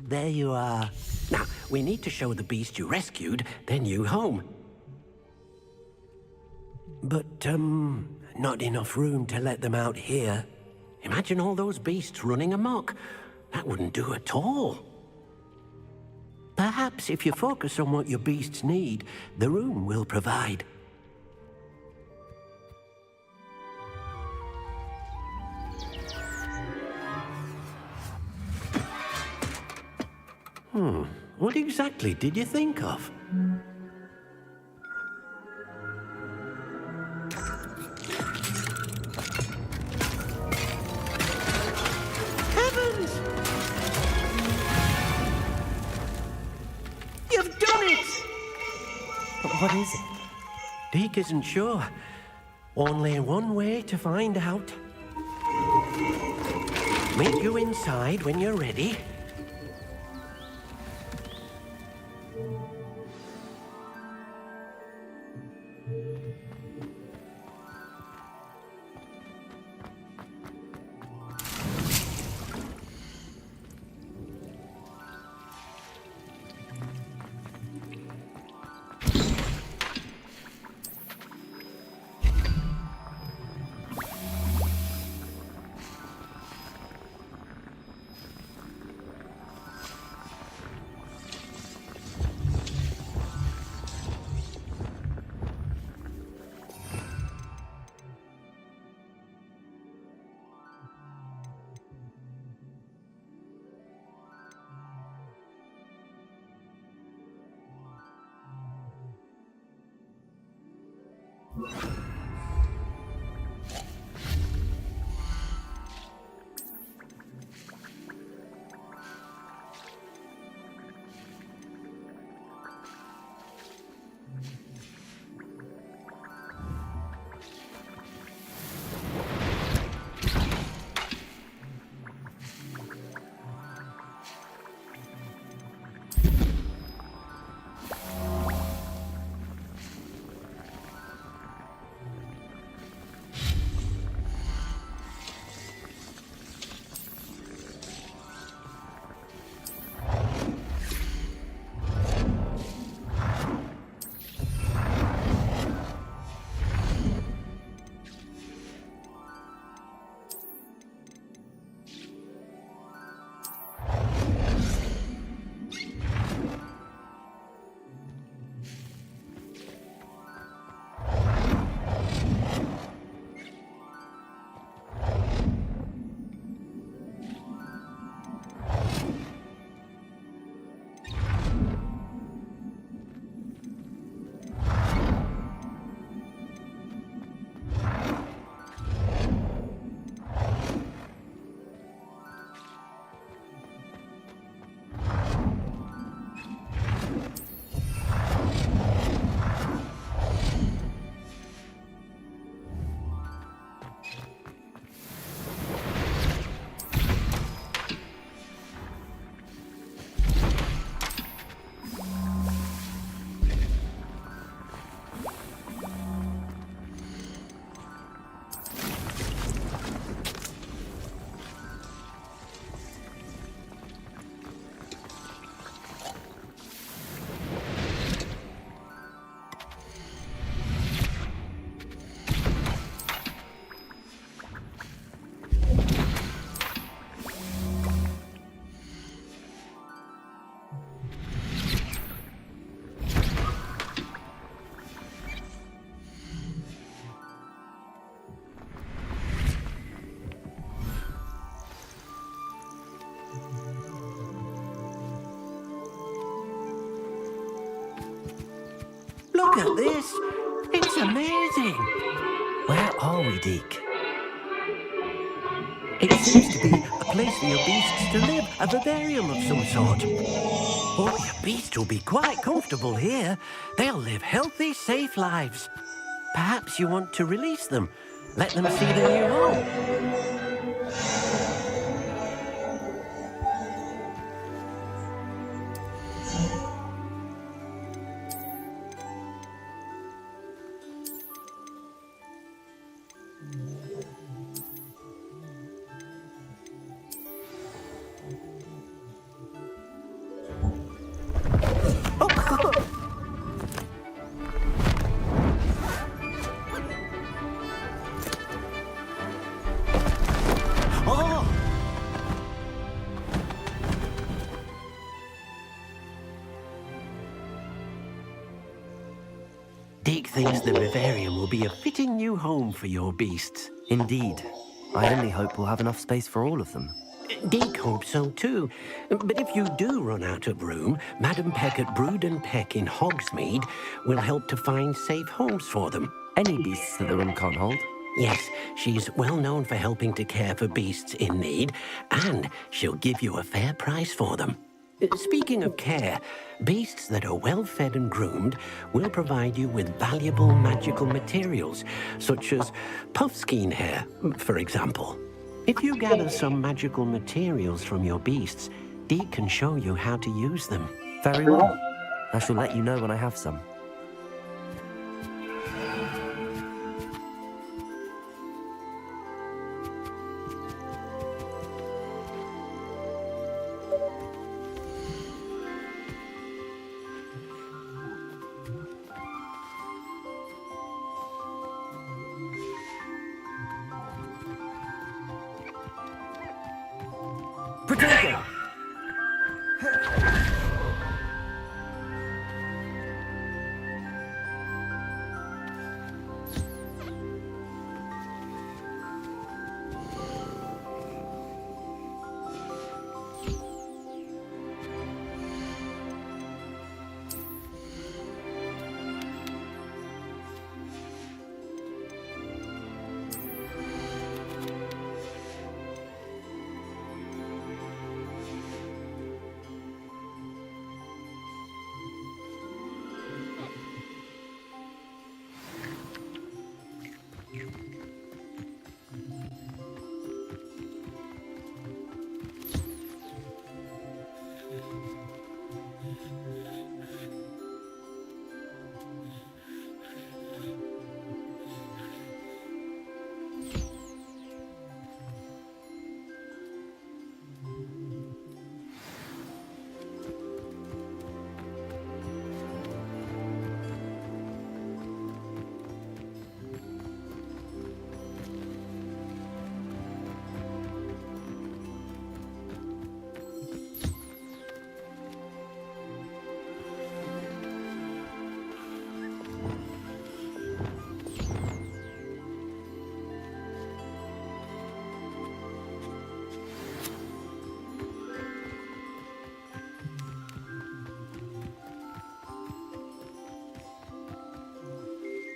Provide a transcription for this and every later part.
There you are. Now, we need to show the beast you rescued their new home. But, not enough room to let them out here. Imagine all those beasts running amok. That wouldn't do at all. Perhaps if you focus on what your beasts need, the room will provide. What exactly did you think of? Heavens! You've done it! But what is it? Deke isn't sure. Only one way to find out. Meet you inside when you're ready. Look at this. It's amazing. Where are we, Deke? It seems to be a place for your beasts to live, a vivarium of some sort. Oh, your beasts will be quite comfortable here. They'll live healthy, safe lives. Perhaps you want to release them. Let them see their new home. thinks the vivarium will be a fitting new home for your beasts. Indeed. I only hope we'll have enough space for all of them. Deke hopes so too. But if you do run out of room, Madam Peck at Brood and Peck in Hogsmeade will help to find safe homes for them. Any beasts that the room can't hold? Yes, she's well known for helping to care for beasts in need, and she'll give you a fair price for them. Speaking of care, beasts that are well fed and groomed will provide you with valuable magical materials, such as puffskein hair, for example. If you gather some magical materials from your beasts, Deke can show you how to use them. Very well. I shall let you know when I have some. Protego!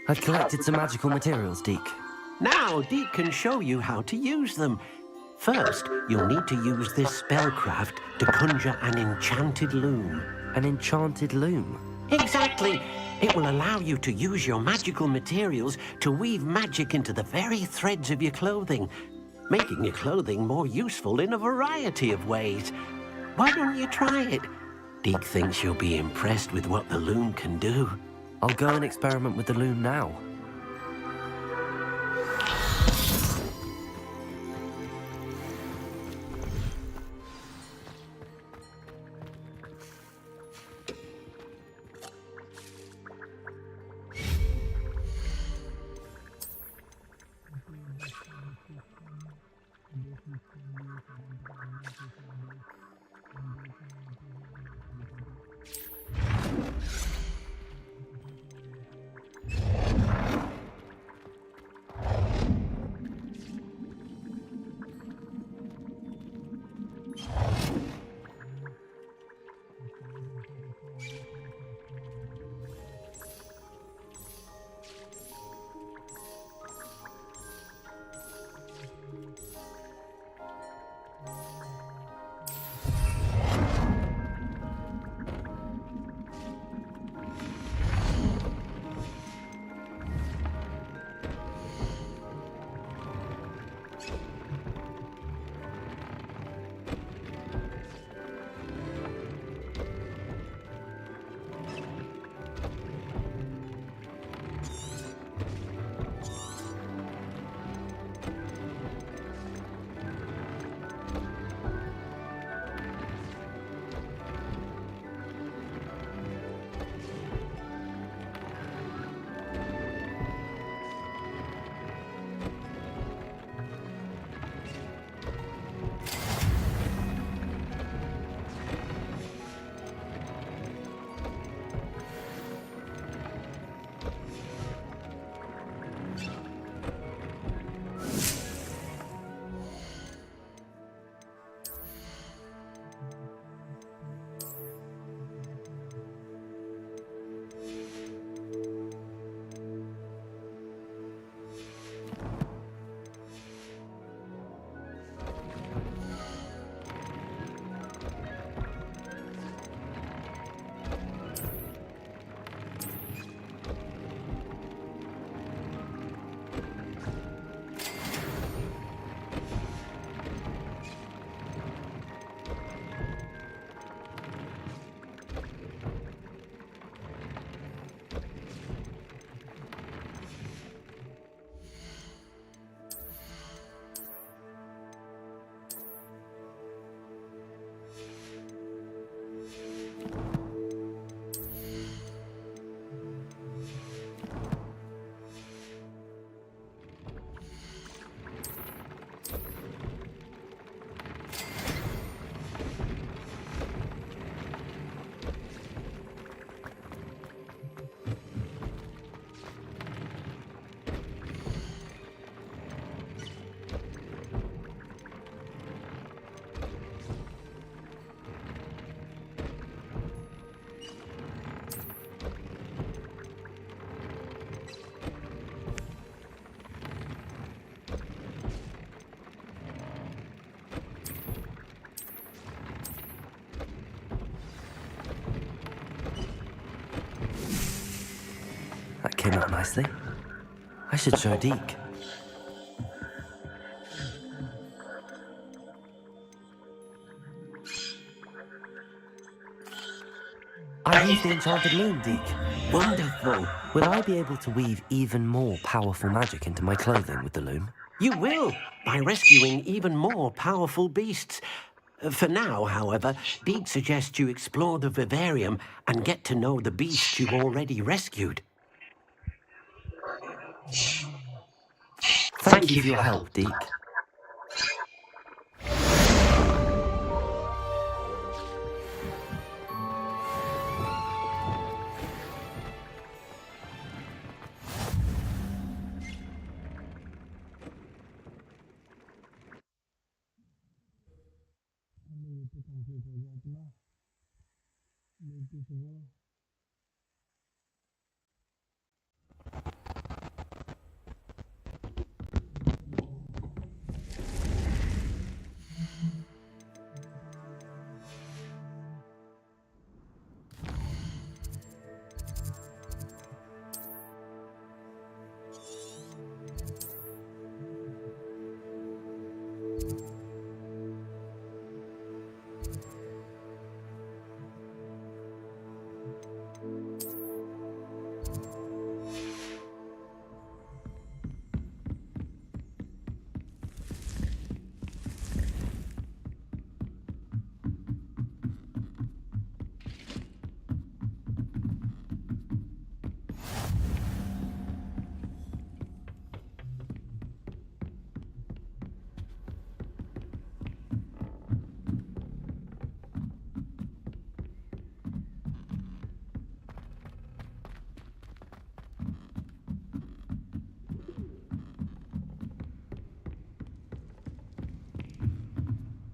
I've collected some magical materials, Deke. Now Deke can show you how to use them. First, you'll need to use this spellcraft to conjure an enchanted loom. An enchanted loom? Exactly! It will allow you to use your magical materials to weave magic into the very threads of your clothing, making your clothing more useful in a variety of ways. Why don't you try it? Deke thinks you'll be impressed with what the loom can do. I'll go and experiment with the loom now. came out nicely. I should show Deke. I used the enchanted loom, Deke. Wonderful. Will I be able to weave even more powerful magic into my clothing with the loom? You will, by rescuing even more powerful beasts. For now, however, Deke suggests you explore the vivarium and get to know the beasts you've already rescued. Thank you for your help, Deke.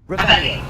Rebellion!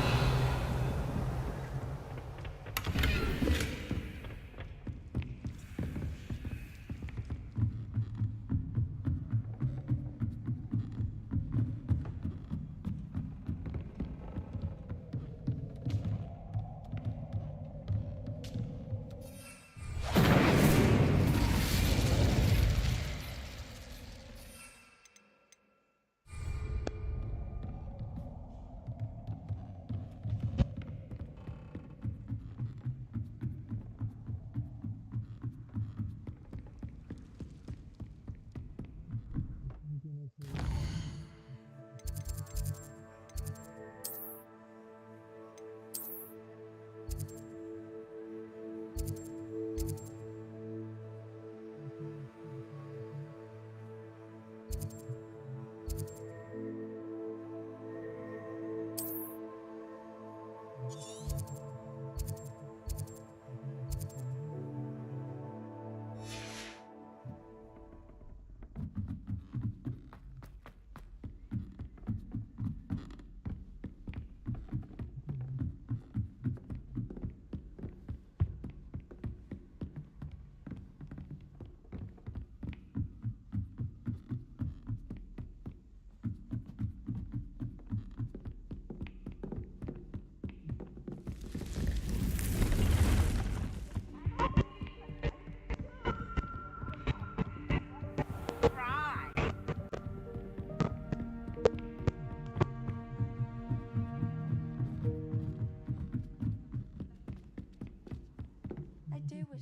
I do wish.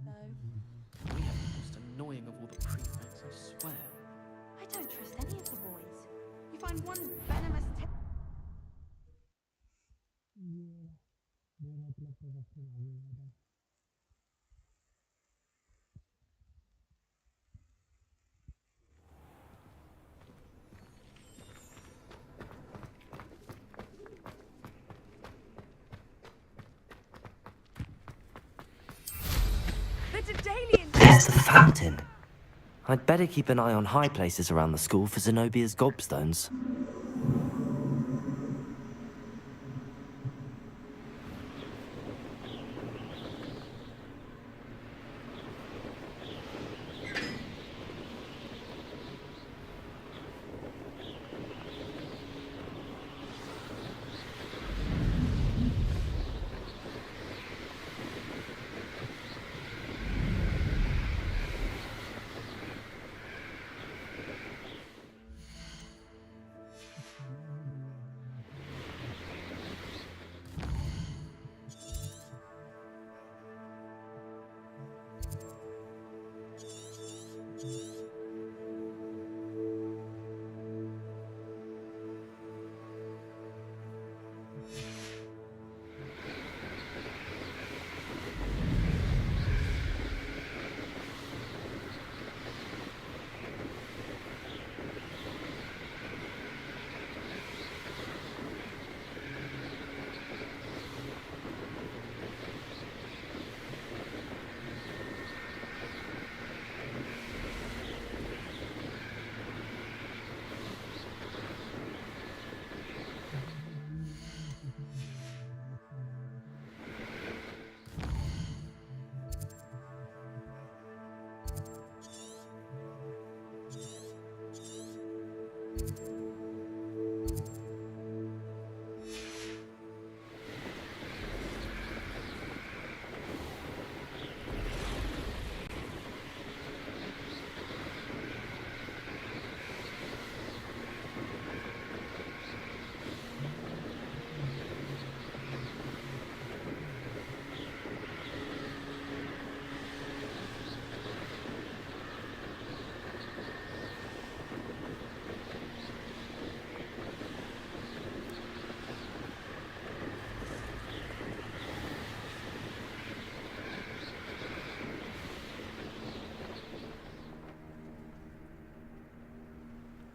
No, We have the most annoying of all the prefects, I swear. I don't trust any of the boys. You find one venomous. The Daedalian. There's the fountain. I'd better keep an eye on high places around the school for Zenobia's gobstones.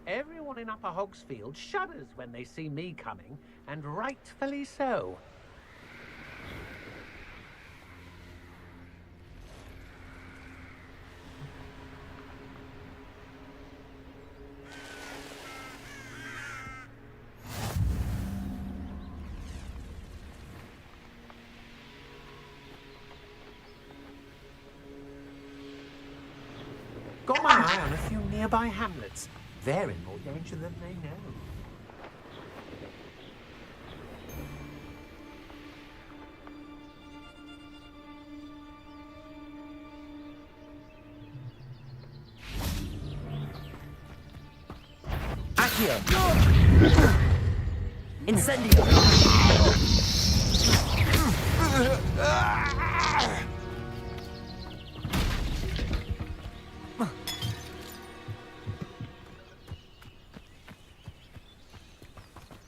Everyone in Upper Hogsfield shudders when they see me coming, and rightfully so. Got my eye on a few nearby hamlets. They're in more danger than they know. Accio! Incendio!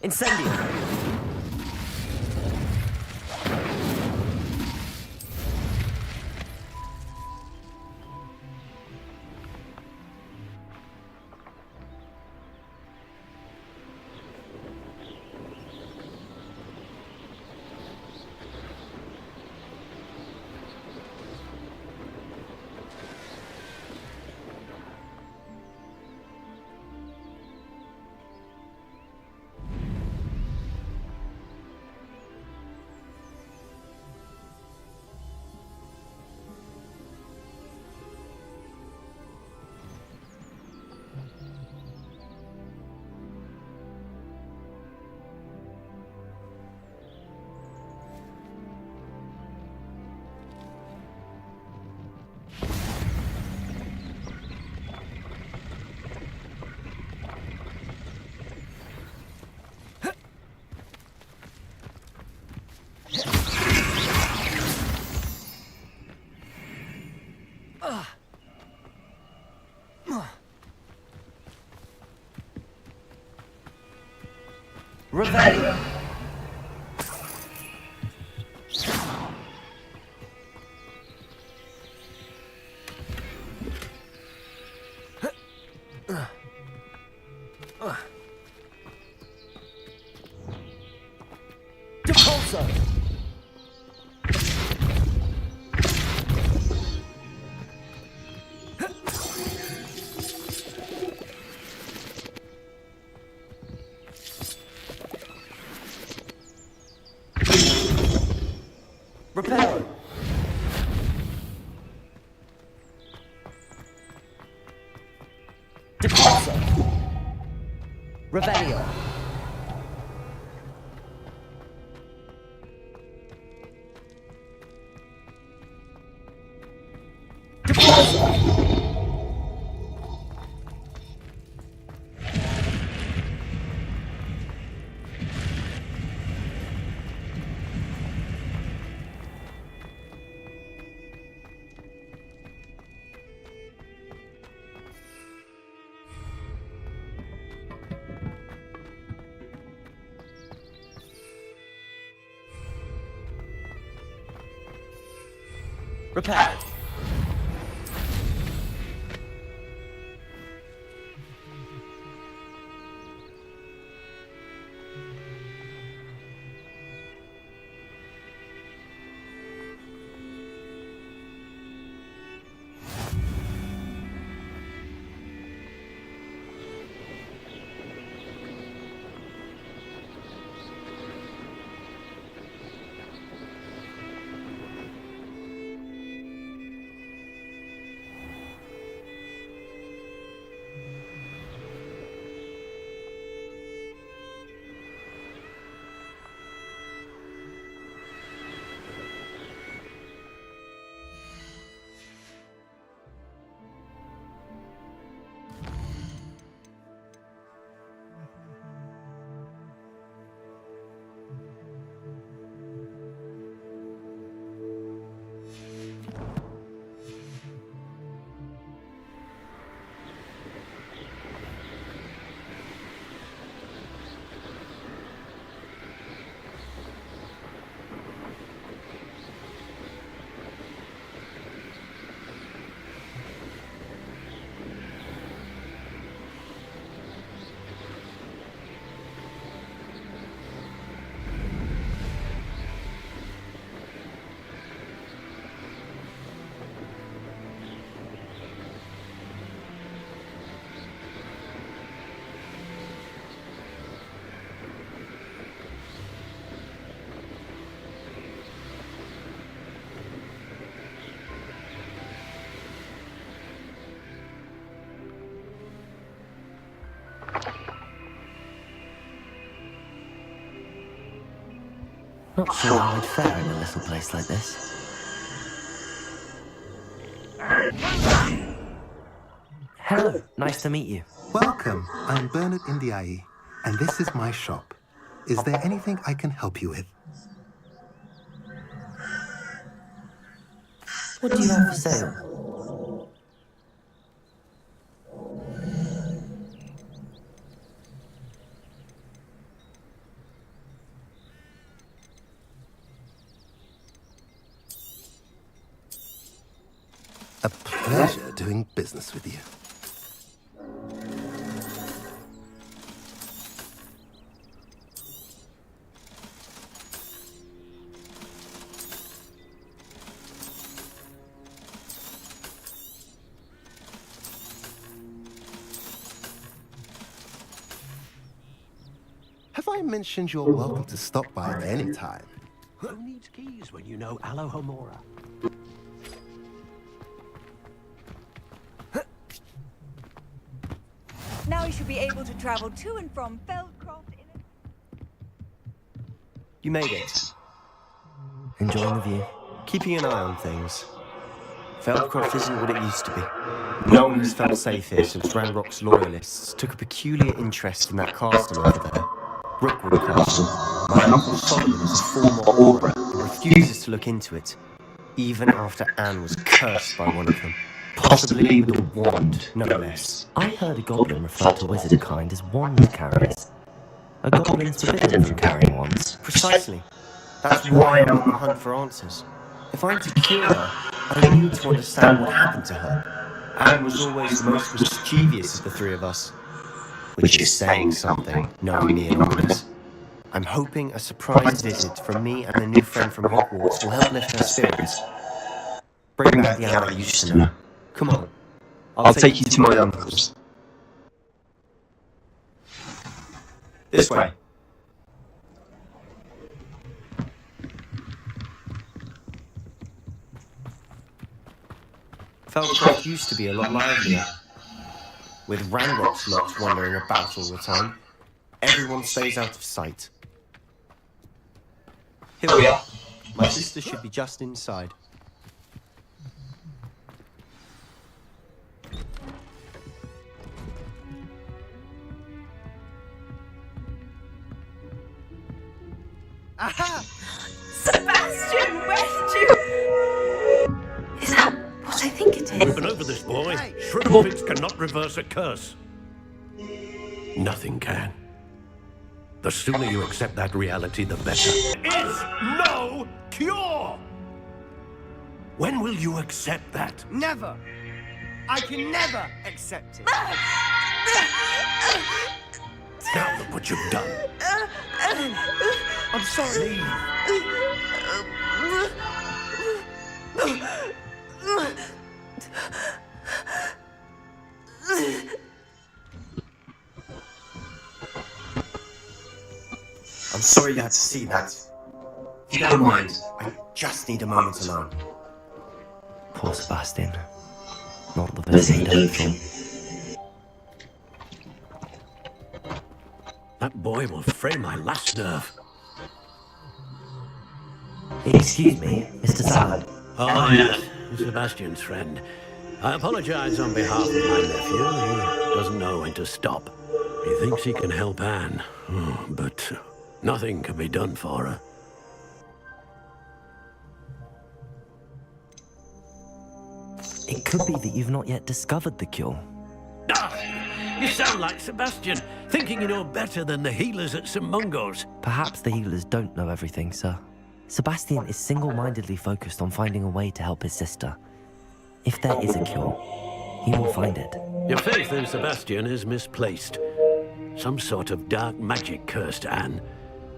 Incendio! Revelio! Depulso! Reparo! Depulso! Revelio! Depulso! Repaired. Not sure how I'd fare in a little place like this. Hello, nice to meet you. Welcome. I'm Bernard Indiaye, and this is my shop. Is there anything I can help you with? What do you have for sale? A pleasure doing business with you. Have I mentioned you're welcome to stop by at any time? Who needs keys when you know Alohomora? Now you should be able to travel to and from Feldcroft in a... You made it. Enjoying the view? Keeping an eye on things. Feldcroft isn't what it used to be. No one has felt safe here since Ranrock's loyalists took a peculiar interest in that castle over there. Brookwood Castle. My uncle Solomon is a former Aura and refuses to look into it, even after Anne was cursed by one of them. Possibly with a wand, no less. I heard a goblin refer to wizard kind as wand carriers. A goblin's forbidden from carrying wands. Precisely. That's why I'm on the hunt for answers. If I'm to cure her, I need to understand what happened to her. Anne was always the most mischievous of the three of us. Which is saying something, knowing me and others. I'm hoping a surprise visit from me and a new friend from Hogwarts will help lift her spirits. Bring back the Anne I used to know. Come on. I'll take you to my uncle's. This way. Feldcroft used to be a lot livelier. With Ranrock's lot wandering about all the time, everyone stays out of sight. Here we are. My sister should be just inside. Aha! Sebastian, where did you... Is that what I think it is? Open over this, boy. Shrivelfits cannot reverse a curse. Nothing can. The sooner you accept that reality, the better. There is no cure! When will you accept that? Never! I can never accept it! Now look what you've done. I'm sorry. I'm sorry you had to see that. If you don't mind, I just need a moment alone. Poor Sebastian. Not the best he'd hoped for. That boy will fray my last nerve. Excuse me, Mr. Salad. Oh, yes. Sebastian's friend. I apologize on behalf of my nephew. He doesn't know when to stop. He thinks he can help Anne, but nothing can be done for her. It could be that you've not yet discovered the cure. Ah, you sound like Sebastian, thinking you know better than the healers at St. Mungo's. Perhaps the healers don't know everything, sir. Sebastian is single-mindedly focused on finding a way to help his sister. If there is a cure, he will find it. Your faith in Sebastian is misplaced. Some sort of dark magic cursed Anne,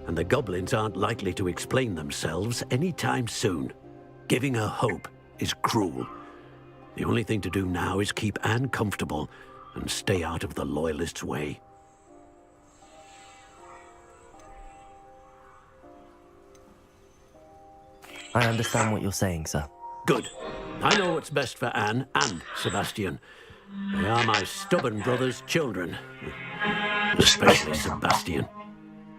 and the goblins aren't likely to explain themselves anytime soon. Giving her hope is cruel. The only thing to do now is keep Anne comfortable and stay out of the Loyalists' way. I understand what you're saying, sir. Good. I know what's best for Anne and Sebastian. They are my stubborn brother's children. Especially Sebastian.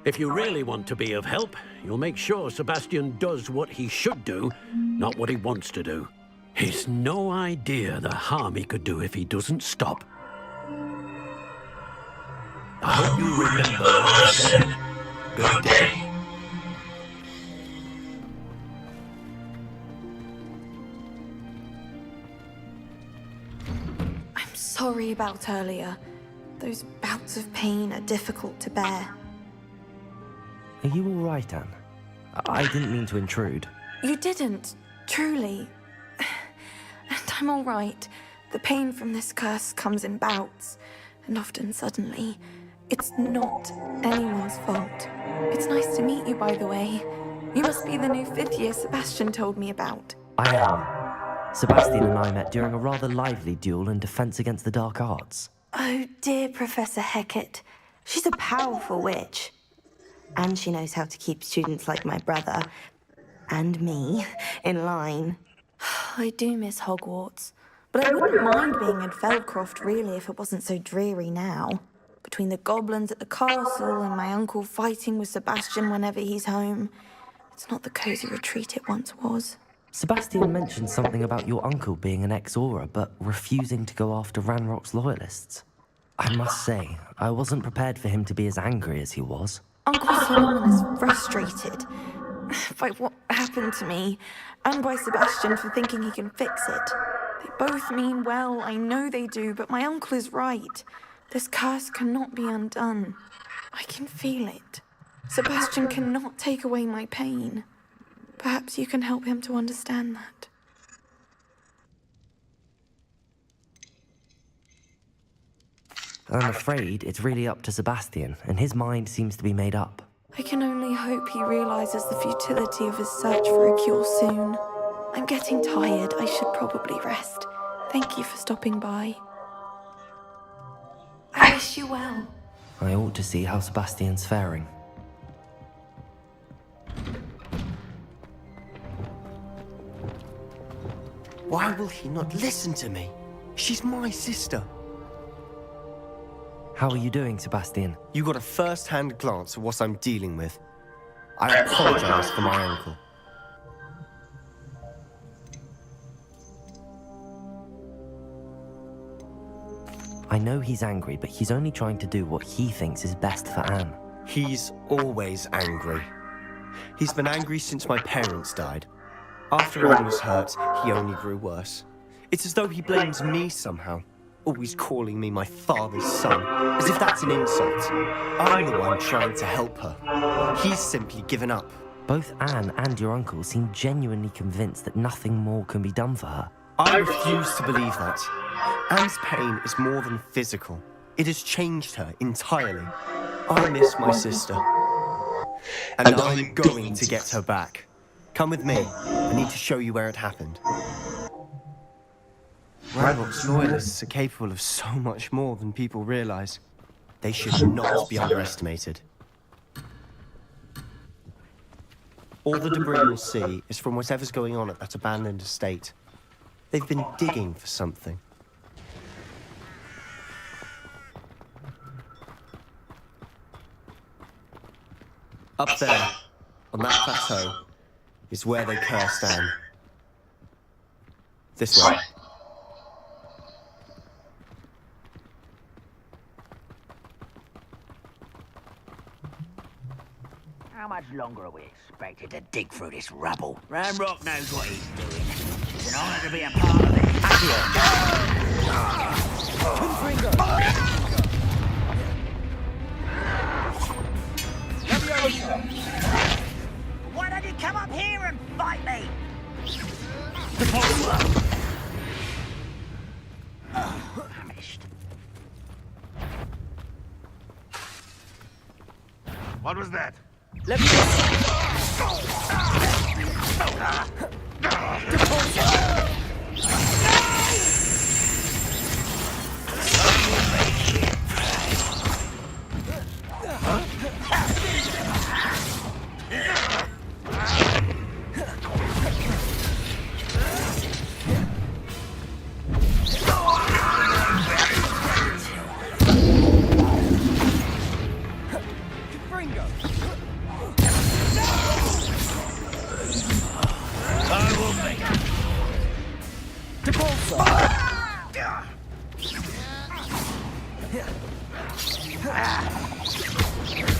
If you really want to be of help, you'll make sure Sebastian does what he should do, not what he wants to do. He's no idea the harm he could do if he doesn't stop. I hope you remember what I said. Good day. I'm sorry about earlier. Those bouts of pain are difficult to bear. Are you all right, Anne? I didn't mean to intrude. You didn't, truly. And I'm all right. The pain from this curse comes in bouts, and often suddenly. It's not anyone's fault. It's nice to meet you, by the way. You must be the new 5th year Sebastian told me about. I am. Sebastian and I met during a rather lively duel in Defense Against the Dark Arts. Oh, dear Professor Hecat. She's a powerful witch. And she knows how to keep students like my brother and me in line. I do miss Hogwarts, but I wouldn't mind being in Feldcroft, really, if it wasn't so dreary now. Between the goblins at the castle and my uncle fighting with Sebastian whenever he's home, it's not the cosy retreat it once was. Sebastian mentioned something about your uncle being an ex-Auror, but refusing to go after Ranrock's loyalists. I must say, I wasn't prepared for him to be as angry as he was. Uncle Solomon is frustrated by what happened to me, and by Sebastian for thinking he can fix it. They both mean well, I know they do, but my uncle is right. This curse cannot be undone. I can feel it. Sebastian cannot take away my pain. Perhaps you can help him to understand that. I'm afraid it's really up to Sebastian, and his mind seems to be made up. I can only hope he realizes the futility of his search for a cure soon. I'm getting tired. I should probably rest. Thank you for stopping by. I wish you well. I ought to see how Sebastian's faring. Why will he not listen to me? She's my sister. How are you doing, Sebastian? You got a first-hand glance at what I'm dealing with. I apologize for my uncle. I know he's angry, but he's only trying to do what he thinks is best for Anne. He's always angry. He's been angry since my parents died. After Anne was hurt, he only grew worse. It's as though he blames me somehow, always calling me my father's son, as if that's an insult. I'm the one trying to help her. He's simply given up. Both Anne and your uncle seem genuinely convinced that nothing more can be done for her. I refuse to believe that. Anne's pain is more than physical. It has changed her entirely. I miss my sister. And I'm going to get her back. Come with me. I need to show you where it happened. Ranrock's loyalists are capable of so much more than people realize. They should not be underestimated. All the debris you'll see is from whatever's going on at that abandoned estate. They've been digging for something. Up there, on that plateau, is where they cursed Anne. This way. How much longer are we expected to dig through this rubble? Ranrock knows what he's doing. It's an honor to be a part of it. Why don't you come up here and fight me? Famished. What was that? Let me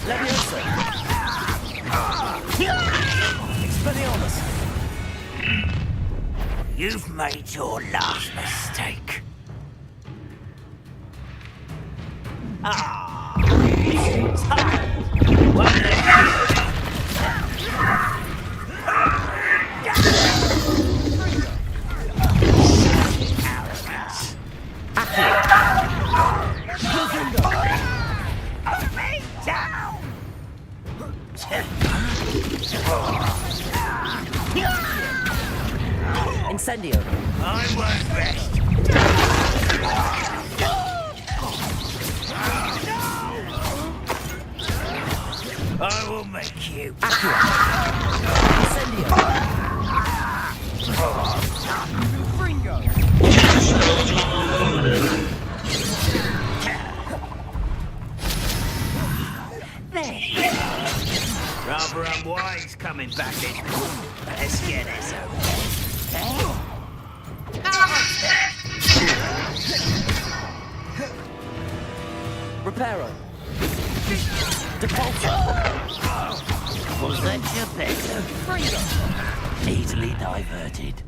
Leviosa! Expelliarmus! You've made your last mistake. Ah! One Incendio! I won't rest. I will make you. Incendio! Rather unwise coming back in. Let's get this over. Reparo! Depulso! Was that your better? Easily diverted.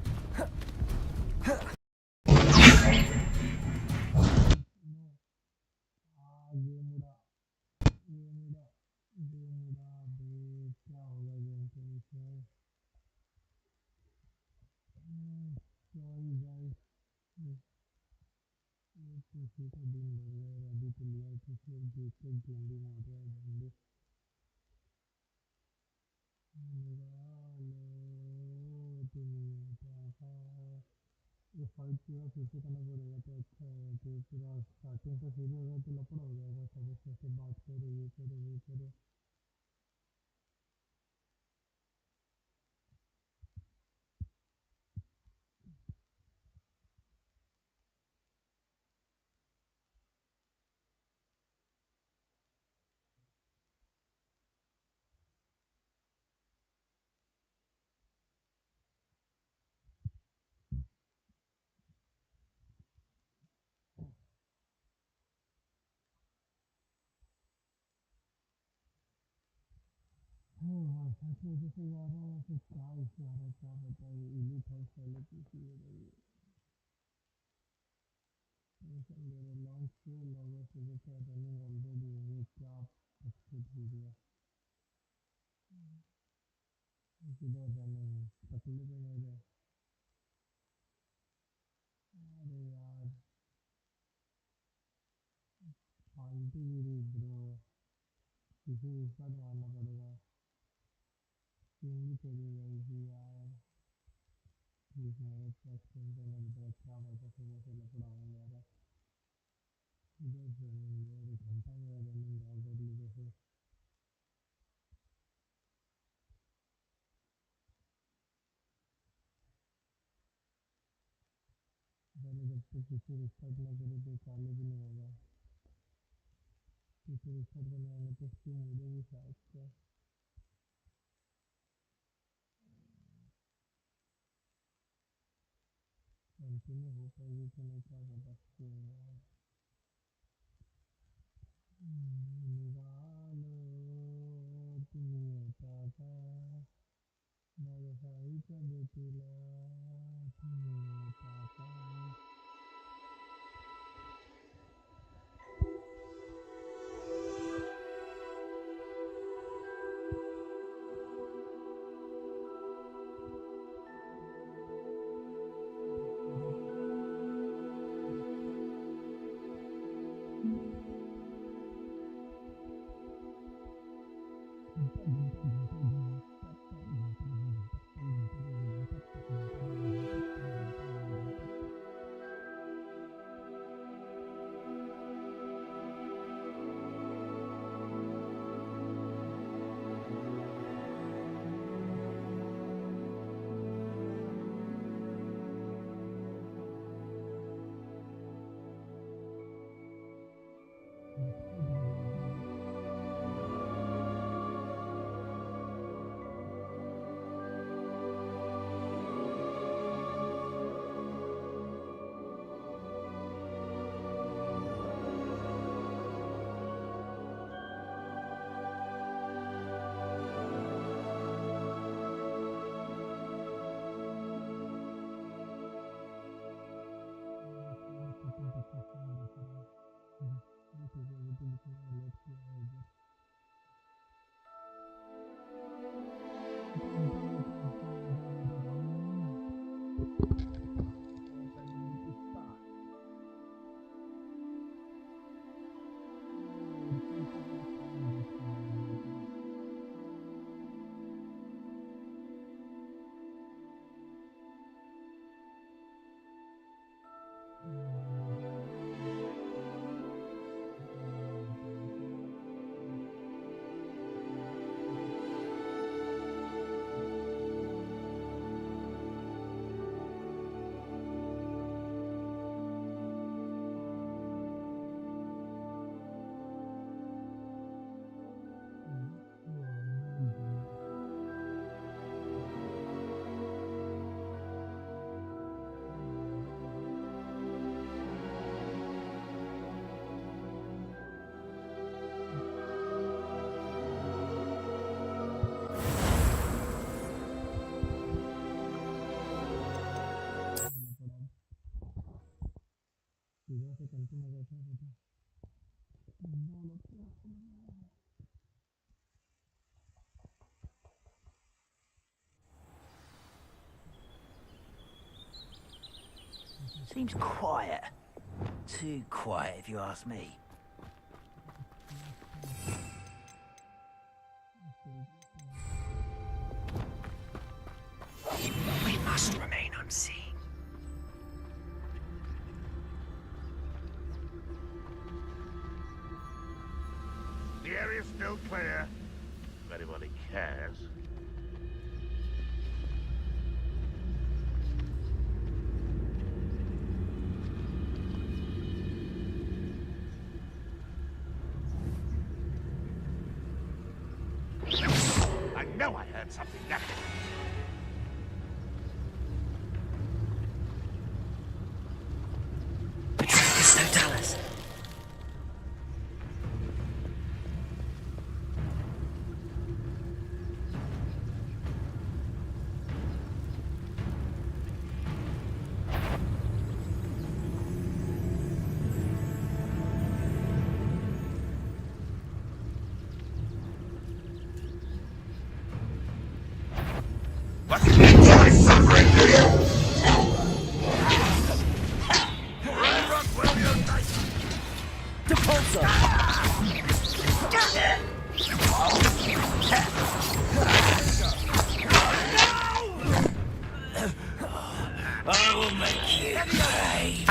Seems quiet. Too quiet, if you ask me. We must remain unseen. The area's still clear. If anybody cares. I know I heard something now. Petronius Totalis. I will make you pay.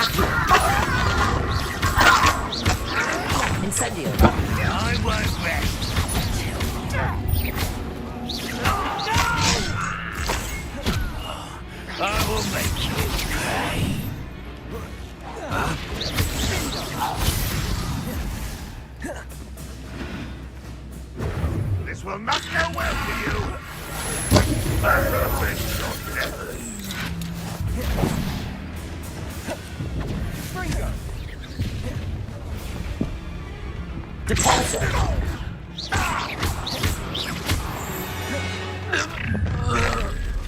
Incendio. I won't rest I will make you pay. This will not go well for you. I'm gonna finish your death.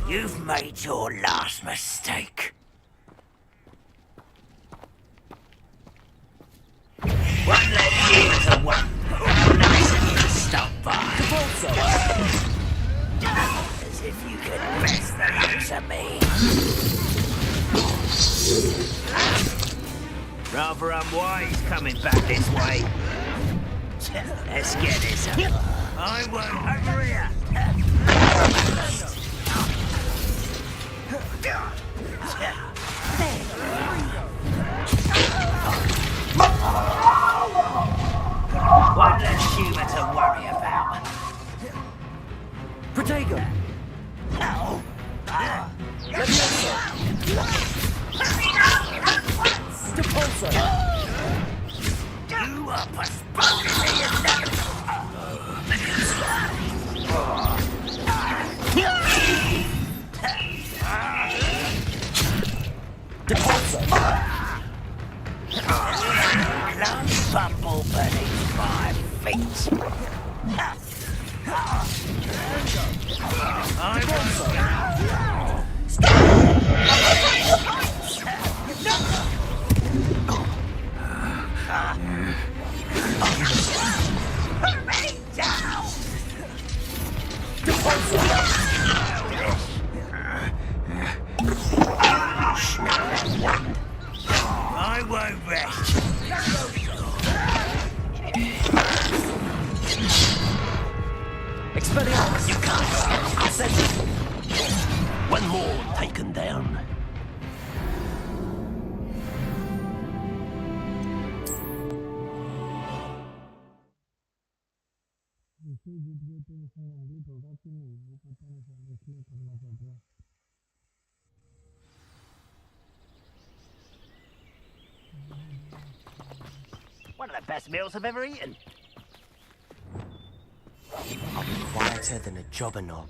You've made your last mistake. One less year to one. Nice of you to stop by. As if you could best the likes of me. Rather unwise coming back this way. Let's get this over. I won't over here. One less human to worry about. Protego. Depulso. You are postponing me indefinitely. Depulso. Close bumble beneath my feet. Expelliarmus! You can't! Ascending! One more taken down. One of the best meals I've ever eaten. I'll be quieter than a jobber knob.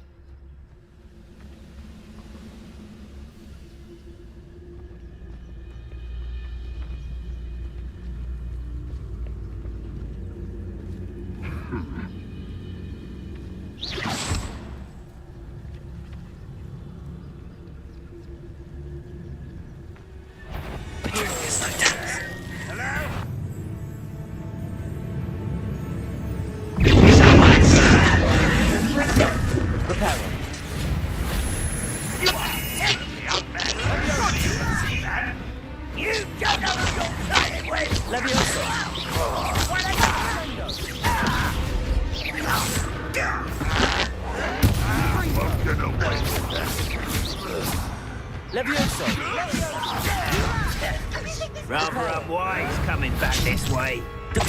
Rather unwise coming back this way. In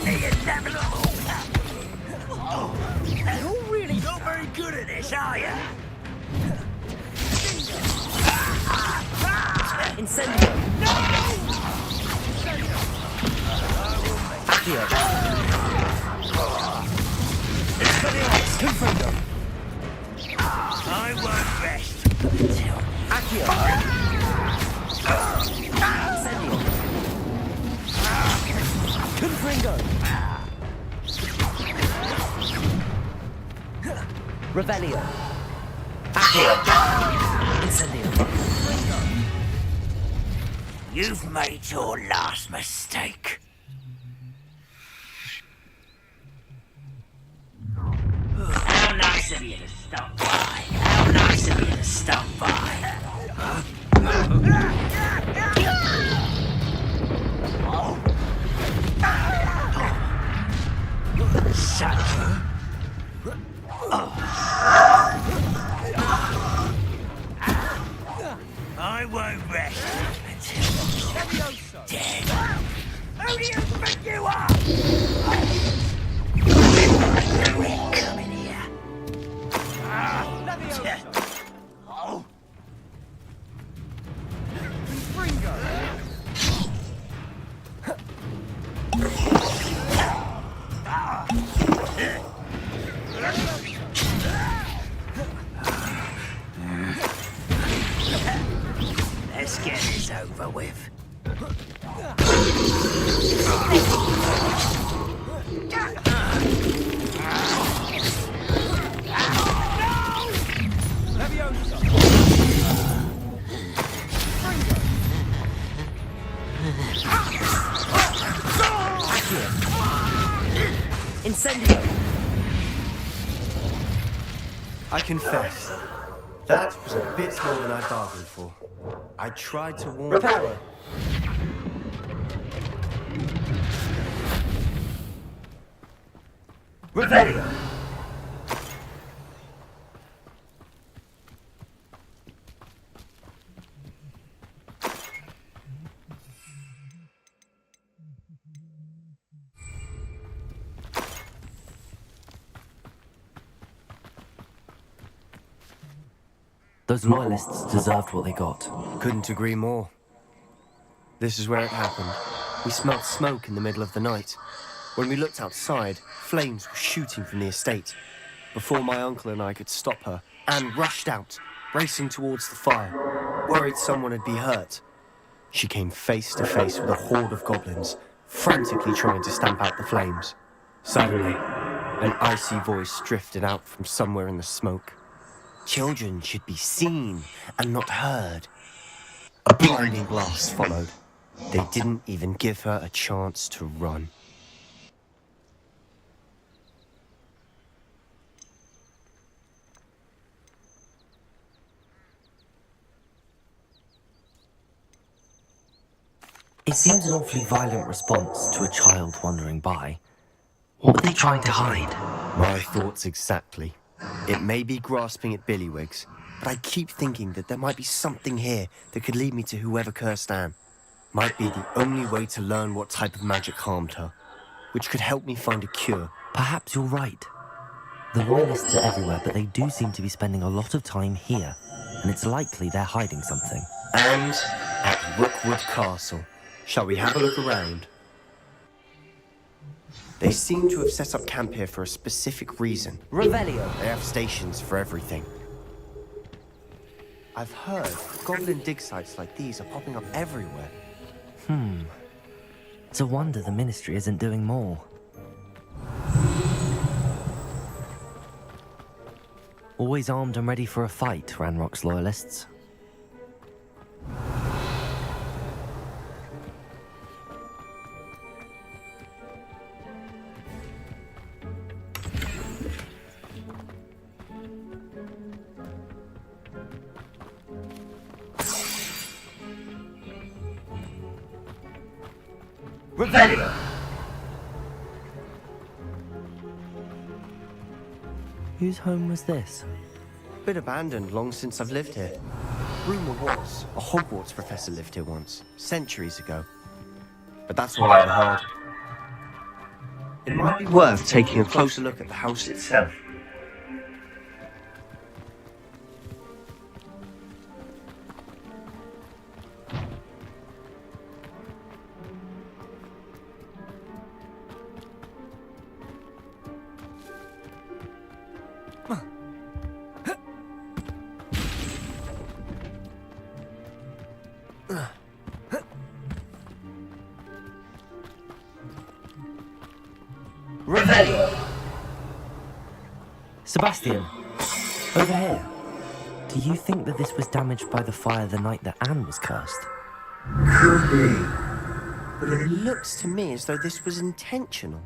the inevitable. You're really not very good at this, are you? Incendio! Accio! Confringo! I won't rest. Accio! Incendio! Confringo! Revelio! Accio! Incendio! You've made your last mistake. How nice of you to stop by. How nice of you to stop by. I won't rest until you're dead. Who do you think you are? We're coming here. Oh. Let's get this over with. Incendio! I confess, that was a bit more than I bargained for. I tried to warn Reparo! Revelio! Those loyalists deserved what they got. Couldn't agree more. This is where it happened. We smelled smoke in the middle of the night. When we looked outside, flames were shooting from the estate. Before my uncle and I could stop her, Anne rushed out, racing towards the fire, worried someone had been hurt. She came face to face with a horde of goblins, frantically trying to stamp out the flames. Suddenly, an icy voice drifted out from somewhere in the smoke. Children should be seen and not heard. A blinding blast followed. They didn't even give her a chance to run. It seems an awfully violent response to a child wandering by. What were they trying to hide? My thoughts exactly. It may be grasping at Billywigs, but I keep thinking that there might be something here that could lead me to whoever cursed Anne. Might be the only way to learn what type of magic harmed her, which could help me find a cure. Perhaps you're right. The Royalists are everywhere, but they do seem to be spending a lot of time here, and it's likely they're hiding something. And at Rookwood Castle. Shall we have a look around? They seem to have set up camp here for a specific reason. Revelio! They have stations for everything. I've heard goblin dig sites like these are popping up everywhere. It's a wonder the Ministry isn't doing more. Always armed and ready for a fight, Ranrock's loyalists. Revelio! Whose home was this? Been abandoned long since I've lived here. Rumour was a Hogwarts professor lived here once, centuries ago. But that's all I've heard. It might be worth taking a closer look at the house itself. Sebastian, over here. Do you think that this was damaged by the fire the night that Anne was cursed? Could be. But it looks to me as though this was intentional.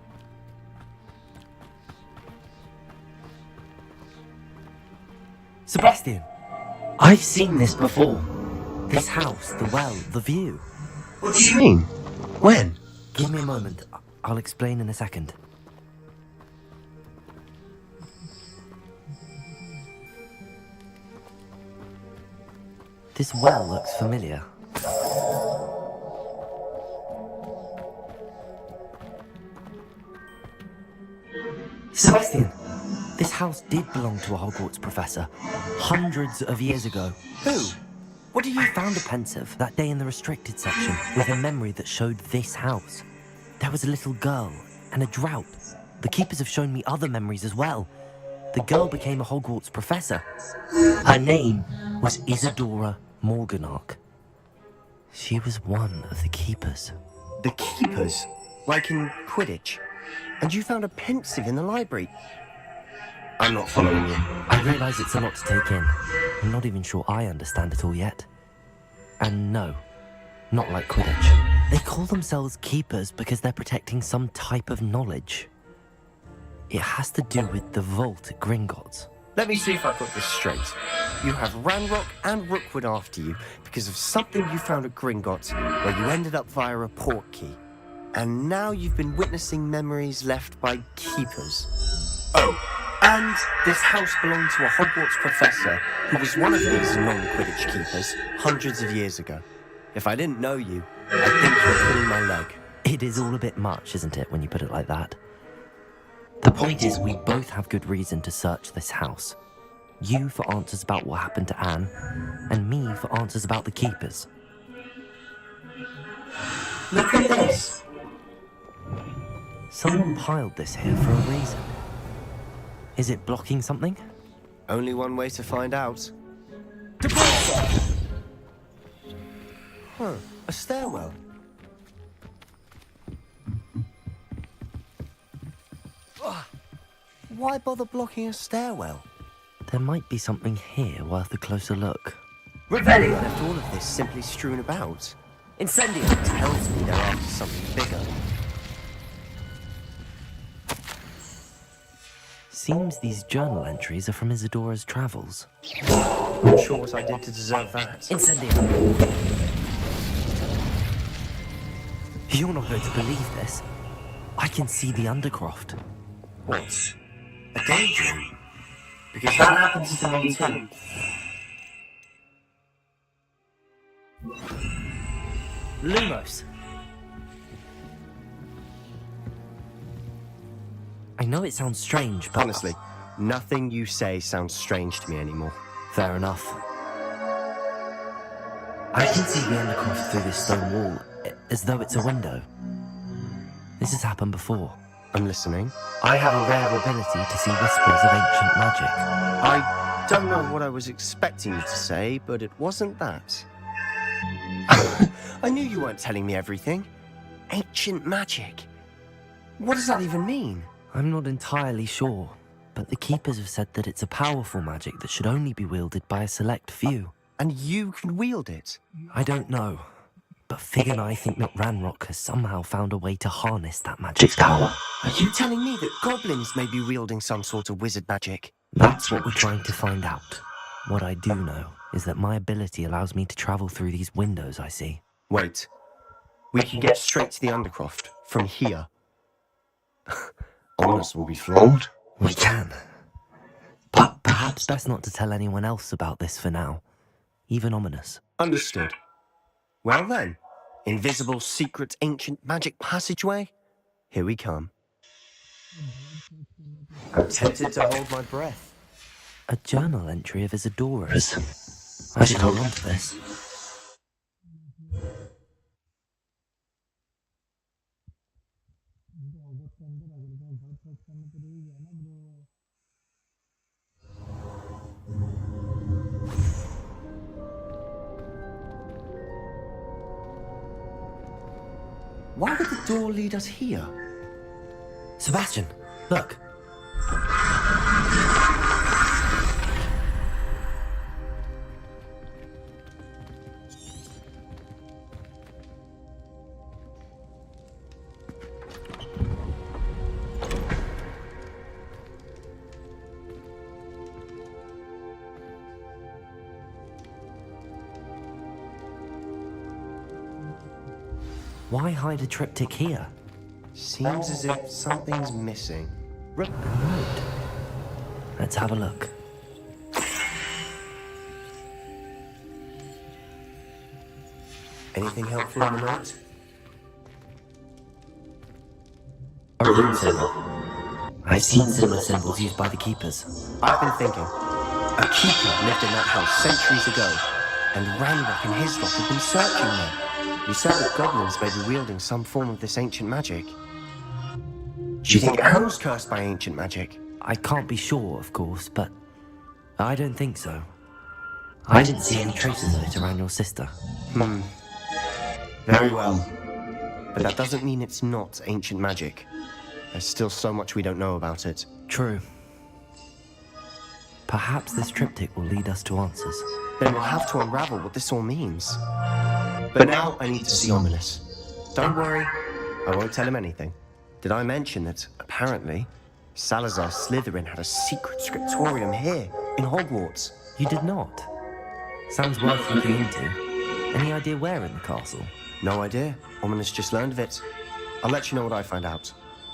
Sebastian, I've seen this before. This house, the well, the view. What do you mean? When? Give me a moment. I'll explain in a second. This well looks familiar. Sebastian, this house did belong to a Hogwarts professor, hundreds of years ago. Who? What do you found a pensive that day in the restricted section with a memory that showed this house? There was a little girl and a drought. The keepers have shown me other memories as well. The girl became a Hogwarts professor. Her name was Isadora Morganach. She was one of the keepers. The keepers? Like in Quidditch? And you found a pensive in the library? I'm not following you. I realise it's a lot to take in. I'm not even sure I understand it all yet. And no, not like Quidditch. They call themselves keepers because they're protecting some type of knowledge. It has to do with the vault at Gringotts. Let me see if I've got this straight. You have Ranrock and Rookwood after you because of something you found at Gringotts where you ended up via a port key. And now you've been witnessing memories left by keepers. Oh, and this house belonged to a Hogwarts professor who was one of these non-Quidditch keepers hundreds of years ago. If I didn't know you, I'd think you're pulling my leg. It is all a bit much, isn't it, when you put it like that? The point is, we both have good reason to search this house. You for answers about what happened to Anne, and me for answers about the keepers. Look at this! Someone piled this here for a reason. Is it blocking something? Only one way to find out. Huh, a stairwell. Why bother blocking a stairwell? There might be something here worth a closer look. Revelio left all of this simply strewn about. Incendio tells me they're after something bigger. Seems these journal entries are from Isadora's travels. Not sure what I did to deserve that. Incendio! You're not going to believe this. I can see the Undercroft. What? A daydream? Because that happens to me too. Lumos! I know it sounds strange, but... Honestly, nothing you say sounds strange to me anymore. Fair enough. I can see the undercroft through this stone wall, as though it's a window. This has happened before. I'm listening. I have a rare ability to see whispers of ancient magic. I don't know what I was expecting you to say, but it wasn't that. I knew you weren't telling me everything. Ancient magic. What does that even mean? I'm not entirely sure, but the Keepers have said that it's a powerful magic that should only be wielded by a select few. And you can wield it? I don't know, but Fig and I think that Ranrock has somehow found a way to harness that magic's power. Are you telling me that goblins may be wielding some sort of wizard magic? That's what we're trying to find out. What I do know is that my ability allows me to travel through these windows I see. Wait. We can get straight to the Undercroft from here. Ominous will be floored. We can. But perhaps best not to tell anyone else about this for now. Even Ominous. Understood. Well then, invisible, secret, ancient magic passageway? Here we come. I'm tempted to hold my breath. A journal entry of Isadora's. I should hold on to this. Why would the door lead us here? Sebastian, look. Why hide a triptych here? Seems as if something's missing. Let's have a look. Anything helpful in the note? A rune symbol. I've seen similar symbols used by the Keepers. I've been thinking. A keeper lived in that house centuries ago, and Ranrock and his lot have been searching there. You said that goblins may be wielding some form of this ancient magic. Do you think Anne's cursed by ancient magic? I can't be sure, of course, but I don't think so. I didn't see any traces of it around your sister. Very well. But that doesn't mean it's not ancient magic. There's still so much we don't know about it. True. Perhaps this triptych will lead us to answers. Then we'll have to unravel what this all means. But now I need to see Ominous. Don't worry, I won't tell him anything. Did I mention that, apparently, Salazar Slytherin had a secret scriptorium here, in Hogwarts? You did not? Sounds worth looking into. Any idea where in the castle? No idea. Ominous just learned of it. I'll let you know what I find out.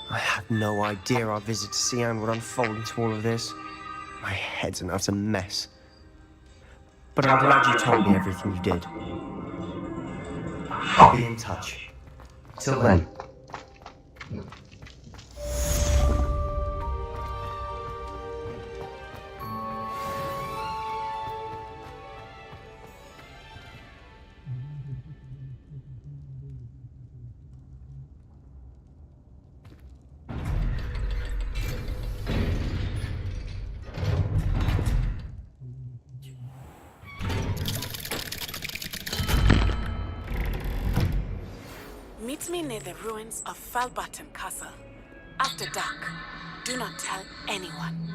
I had no idea our visit to Sian would unfold into all of this. My head's an utter mess. But I'm glad you told me everything you did. I'll be in touch. Till then. Meet me near the ruins of Falbaton Castle. After dark. Do not tell anyone.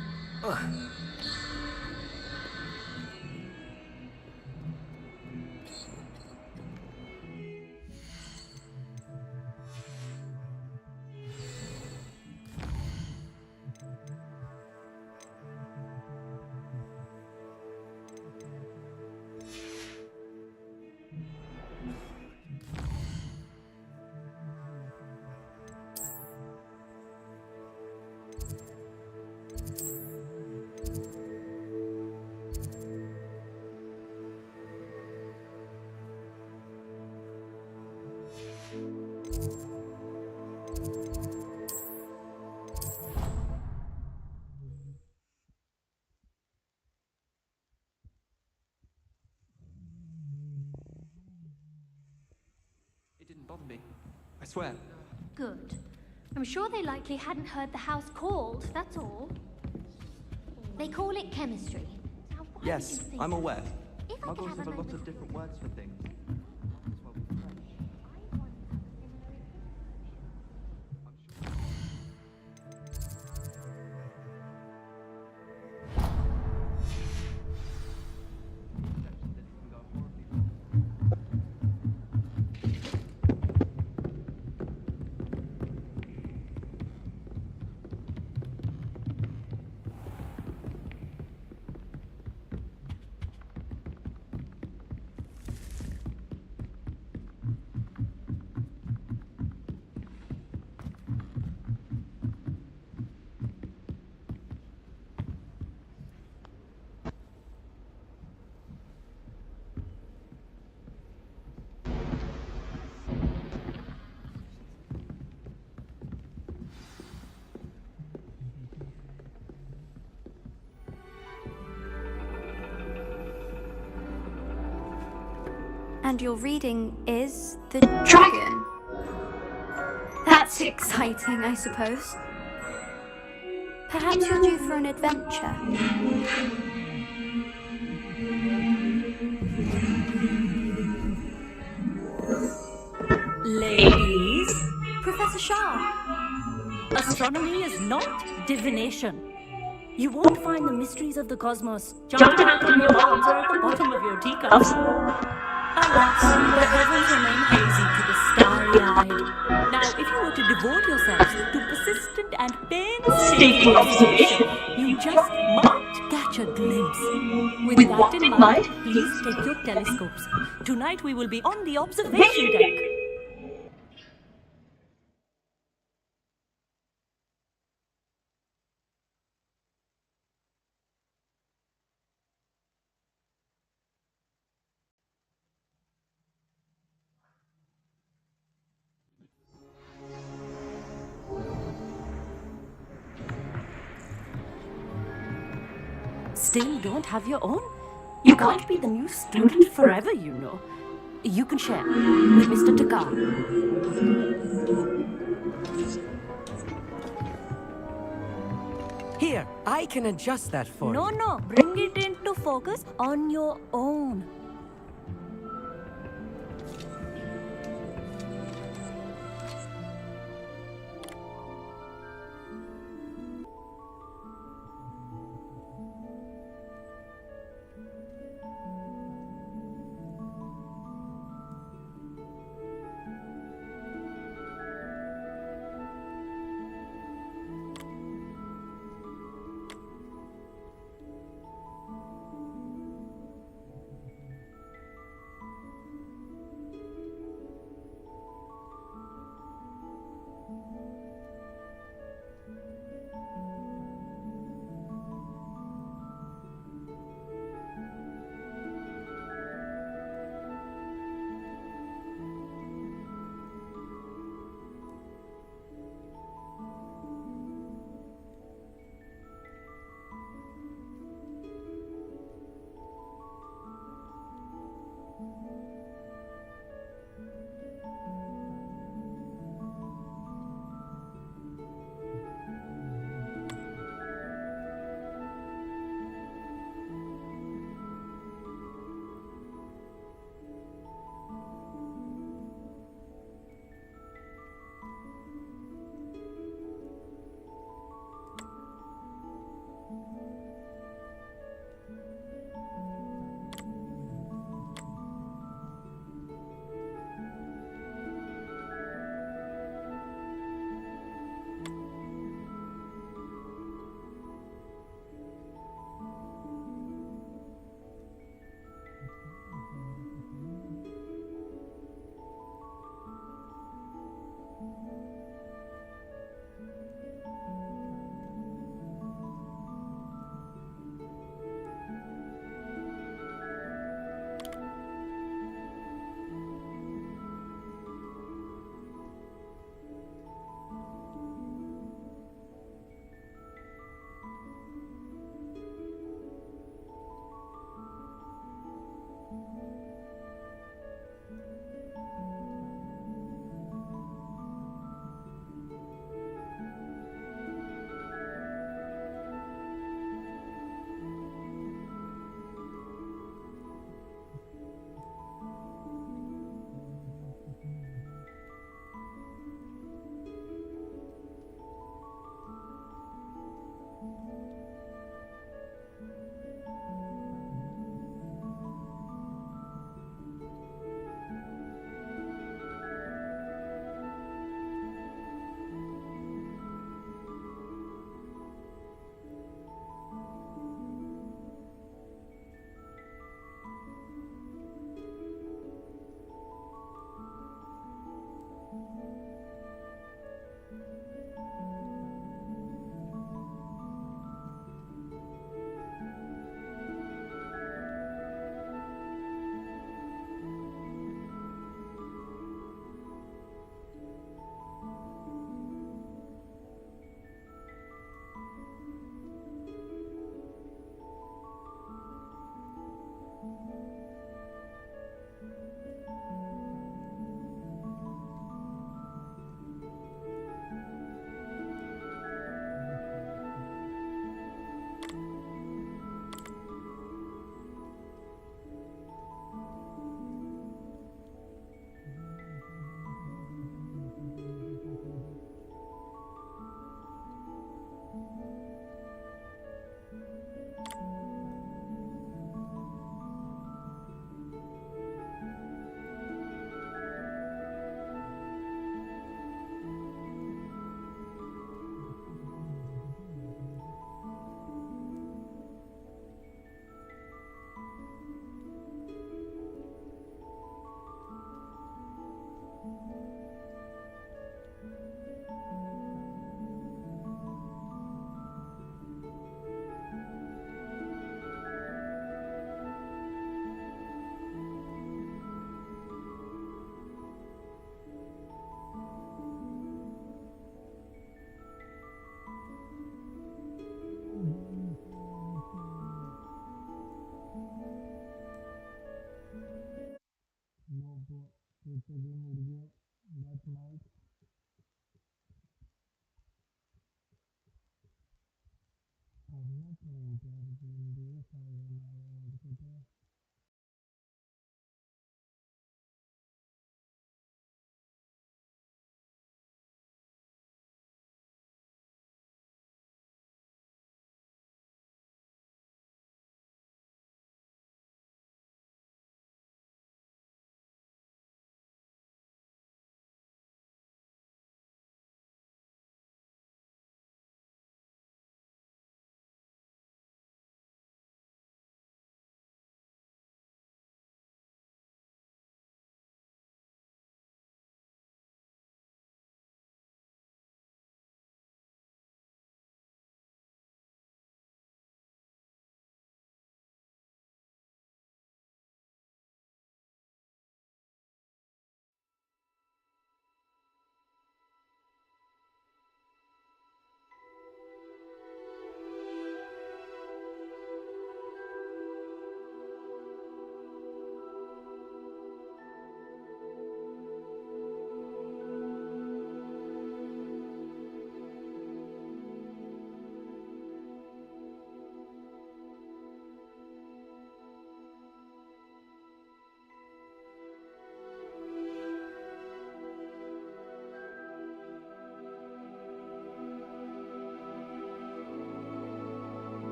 bother me. I swear. Good. I'm sure they likely hadn't heard the house called, that's all. They call it chemistry. Now, why do Yes, you think I'm aware. If I could Muggles have have a lot moment of different words for things. And your reading is the dragon. That's exciting, I suppose. Perhaps you're due for an adventure. Ladies, Professor Shah. astronomy is not divination. You won't find the mysteries of the cosmos jumped out of your bombs or at the bottom of your teacups. Alas, the heavens remain hazy to the starry-eyed. Now, if you were to devote yourselves to persistent and painstaking observation, you just might catch a glimpse. With that in mind, please take your telescopes. Tonight we will be on the observation deck. Still don't have your own? You can't be the new student forever, you know. You can share with Mr. Takar. Here, I can adjust that for you. No, bring it into focus on your own.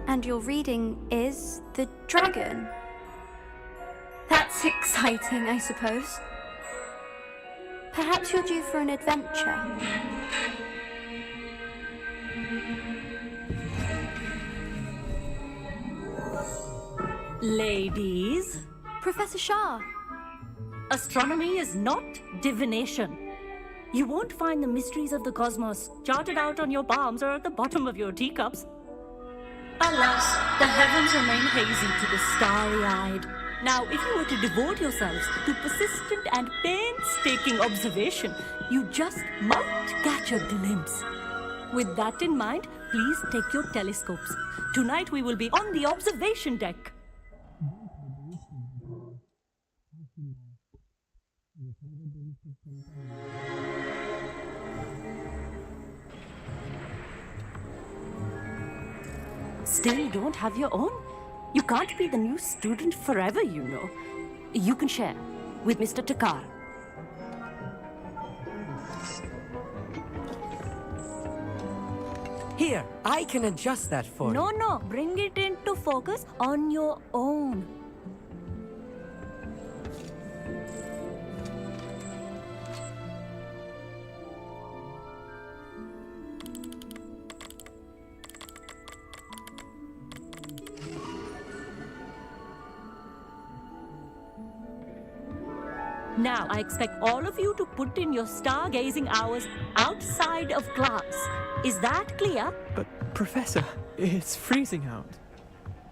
And your reading is The Dragon. That's exciting, I suppose. Perhaps you're due for an adventure. Ladies, Professor Shah. astronomy is not divination. You won't find the mysteries of the cosmos charted out on your palms or at the bottom of your teacups. Alas, the heavens remain hazy to the starry-eyed. Now, if you were to devote yourselves to persistent and painstaking observation, you just might catch a glimpse. With that in mind, please take your telescopes. Tonight we will be on the observation deck. Still, you don't have your own? You can't be the new student forever, you know. You can share with Mr. Takar. Here, I can adjust that for you. No, bring it into focus on your own. Now, I expect all of you to put in your stargazing hours outside of class. Is that clear? But, Professor, it's freezing out.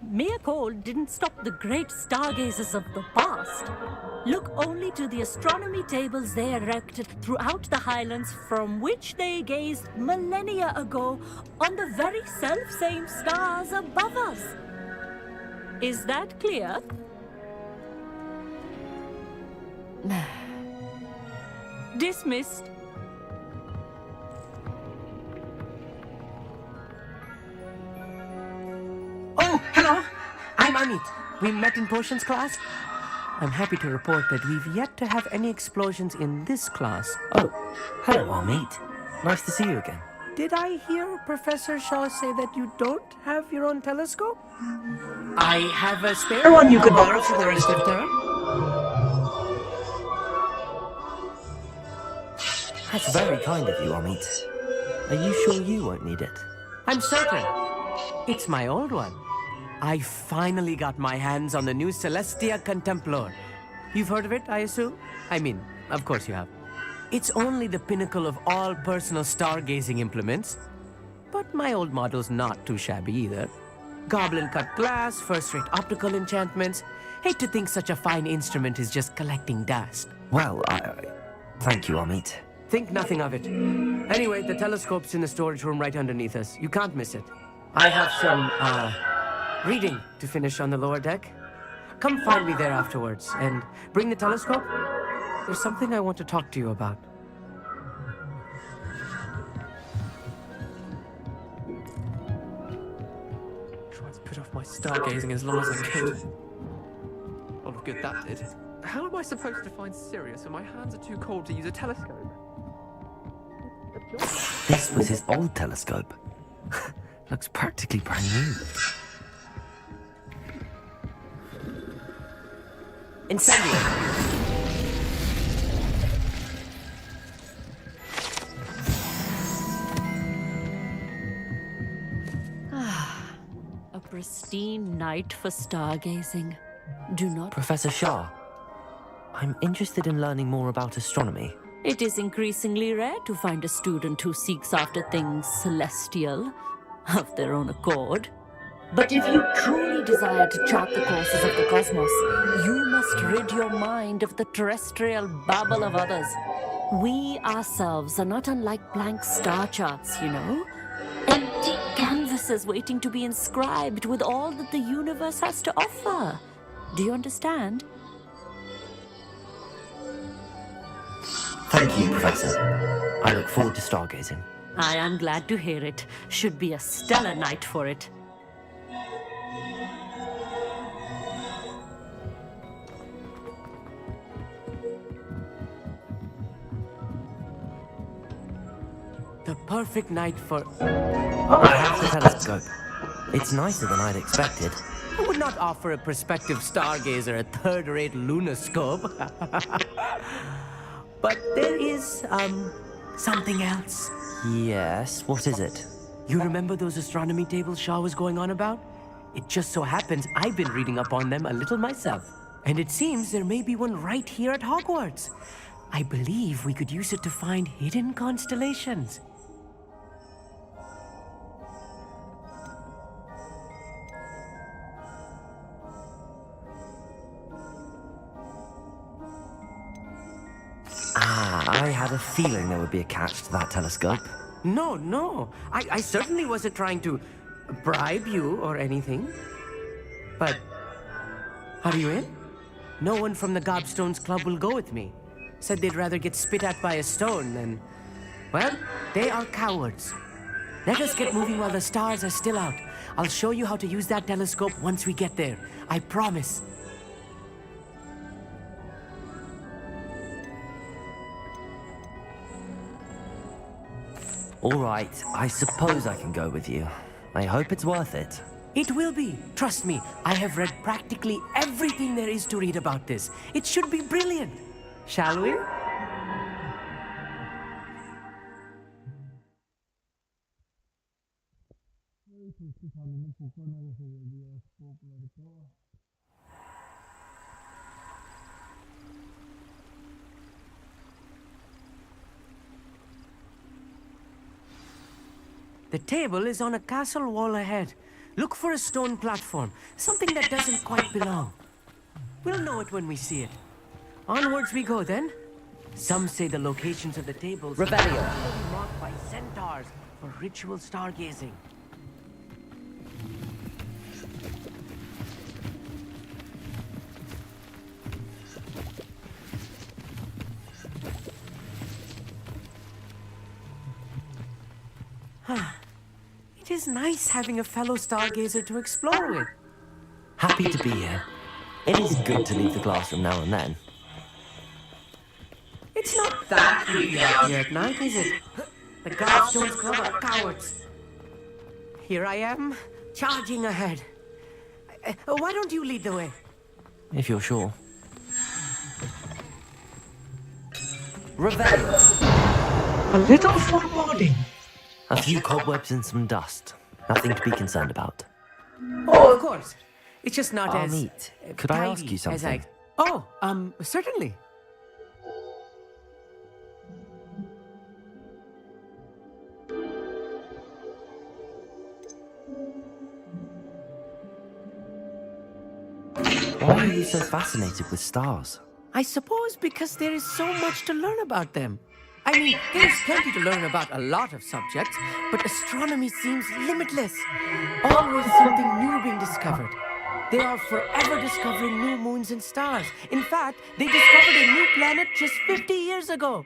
Mere cold didn't stop the great stargazers of the past. Look only to the astronomy tables they erected throughout the highlands from which they gazed millennia ago on the very self-same stars above us. Is that clear? Dismissed. Oh, hello. I'm Amit. We met in potions class. I'm happy to report that we've yet to have any explosions in this class. Oh, hello, Amit. Nice to see you again. Did I hear Professor Shaw say that you don't have your own telescope? I have a spare one you could borrow for the rest of term. That's very kind of you, Amit. Are you sure you won't need it? I'm certain. It's my old one. I finally got my hands on the new Celestia Contemplar. You've heard of it, I assume? I mean, of course you have. It's only the pinnacle of all personal stargazing implements. But my old model's not too shabby either. Goblin-cut glass, first-rate optical enchantments. Hate to think such a fine instrument is just collecting dust. Well, thank you, Amit. Think nothing of it. Anyway, the telescope's in the storage room right underneath us. You can't miss it. I have some, reading to finish on the lower deck. Come find me there afterwards, and bring the telescope. There's something I want to talk to you about. Tried to put off my stargazing as long as I could. A lot of good that did. How am I supposed to find Sirius when my hands are too cold to use a telescope? This was his old telescope. Looks practically brand new. Incendio! A pristine night for stargazing. Do not... Professor Shah, I'm interested in learning more about astronomy. It is increasingly rare to find a student who seeks after things celestial, of their own accord. But if you truly desire to chart the courses of the cosmos, you must rid your mind of the terrestrial babble of others. We ourselves are not unlike blank star charts, you know. Empty canvases waiting to be inscribed with all that the universe has to offer. Do you understand? Thank you, Professor. I look forward to stargazing. I am glad to hear it. Should be a stellar night for it. The perfect night for... I have the telescope. It's nicer than I'd expected. I would not offer a prospective stargazer a third-rate lunoscope. But there is, something else. Yes, what is it? You remember those astronomy tables Shaw was going on about? It just so happens I've been reading up on them a little myself. And it seems there may be one right here at Hogwarts. I believe we could use it to find hidden constellations. I had a feeling there would be a catch to that telescope. No. I certainly wasn't trying to bribe you or anything. But, are you in? No one from the Gobstones Club will go with me. Said they'd rather get spit at by a stone than... Well, they are cowards. Let us get moving while the stars are still out. I'll show you how to use that telescope once we get there. I promise. All right, I suppose I can go with you. I hope it's worth it. It will be. Trust me, I have read practically everything there is to read about this. It should be brilliant. Shall we? The table is on a castle wall ahead. Look for a stone platform, something that doesn't quite belong. We'll know it when we see it. Onwards we go then. Some say the locations of the tables Revelio. will be marked by centaurs for ritual stargazing. It is nice having a fellow stargazer to explore with. Happy to be here. It is good to leave the classroom now and then. It's not that creepy out here at night, is it? The Guardstones Club are cowards. Here I am, charging ahead. Why don't you lead the way? If you're sure. Revelio. A little foreboding. A few cobwebs and some dust. Nothing to be concerned about. Oh, of course. It's just not I'll as meet. Could I ask tidy you as something? Certainly. Why are you so fascinated with stars? I suppose because there is so much to learn about them. I mean, there's plenty to learn about a lot of subjects, but astronomy seems limitless. Always something new being discovered. They are forever discovering new moons and stars. In fact, they discovered a new planet just 50 years ago.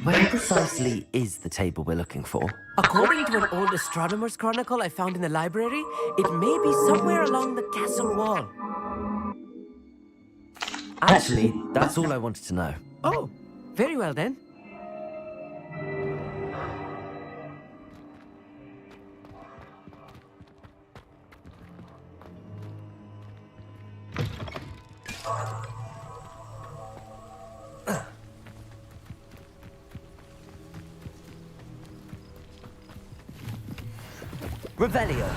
Where precisely is the table we're looking for? According to an old astronomer's chronicle I found in the library, it may be somewhere along the castle wall. Actually, that's all I wanted to know. Oh, very well then. Revelio.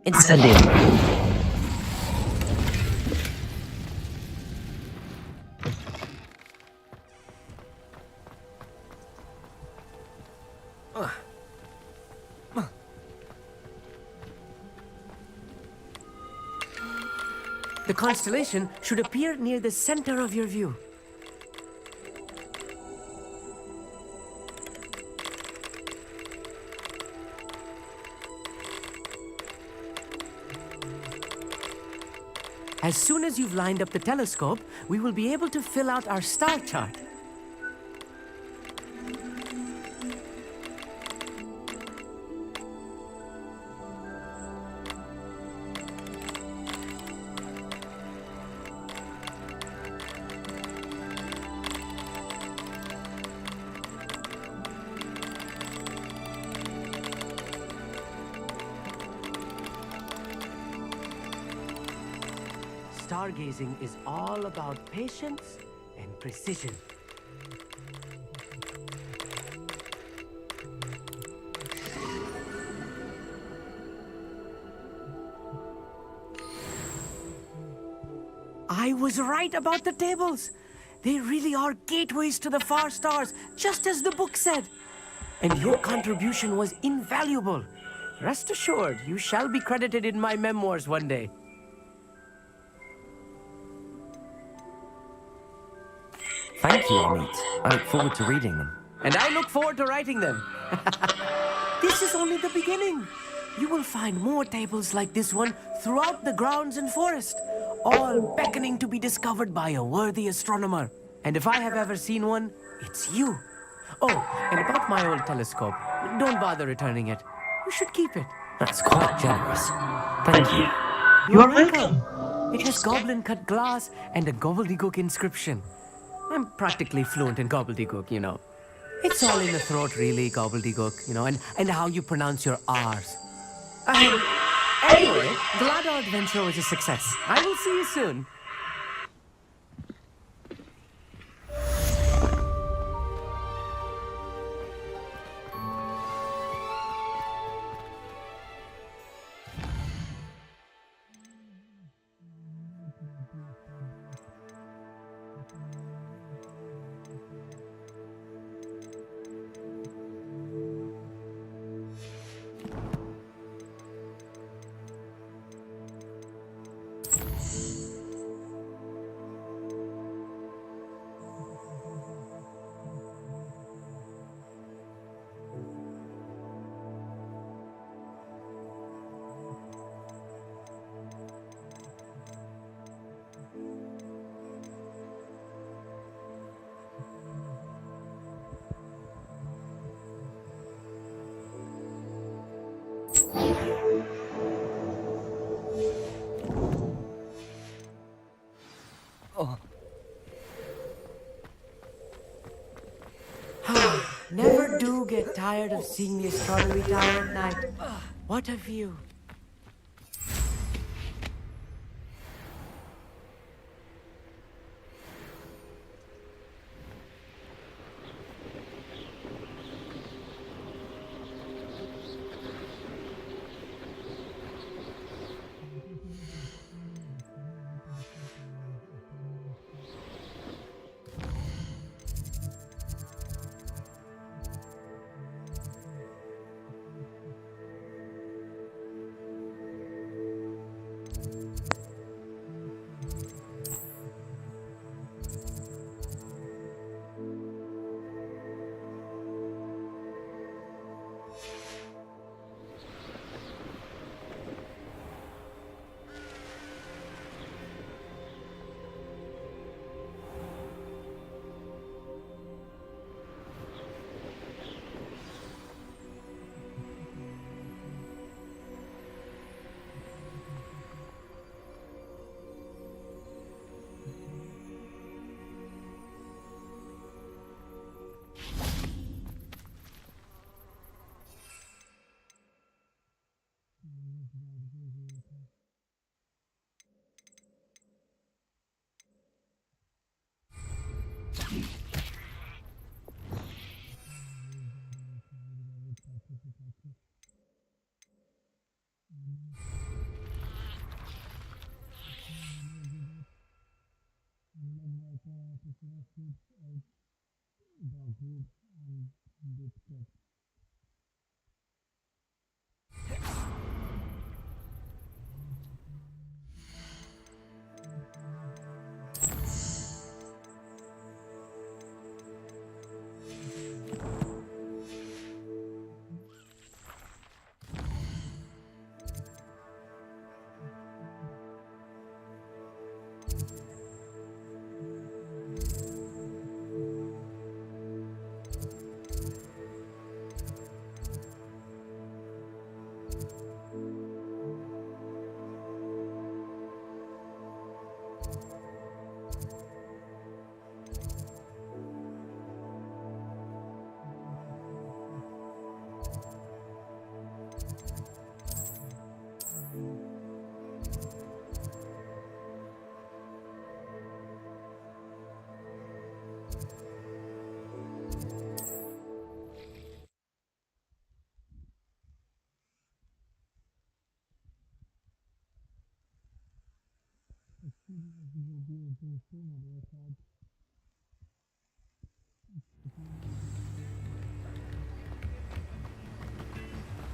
Incendium. The constellation should appear near the center of your view. As soon as you've lined up the telescope, we will be able to fill out our star chart. Stargazing is all about patience and precision. I was right about the tables. They really are gateways to the far stars, just as the book said. And your contribution was invaluable. Rest assured, you shall be credited in my memoirs one day. Thank you, Amit. I look forward to reading them. And I look forward to writing them. This is only the beginning. You will find more tables like this one throughout the grounds and forest, all beckoning to be discovered by a worthy astronomer. And if I have ever seen one, it's you. Oh, and about my old telescope, don't bother returning it. You should keep it. That's quite generous. Thank you. You're welcome. It has goblin-cut glass and a gobbledygook inscription. I'm practically fluent in gobbledygook, you know. It's all in the throat, really, gobbledygook, you know, and how you pronounce your R's. Anyway, glad our adventure was a success. I will see you soon. Never do get tired of seeing the astronomy tower at night. What a view.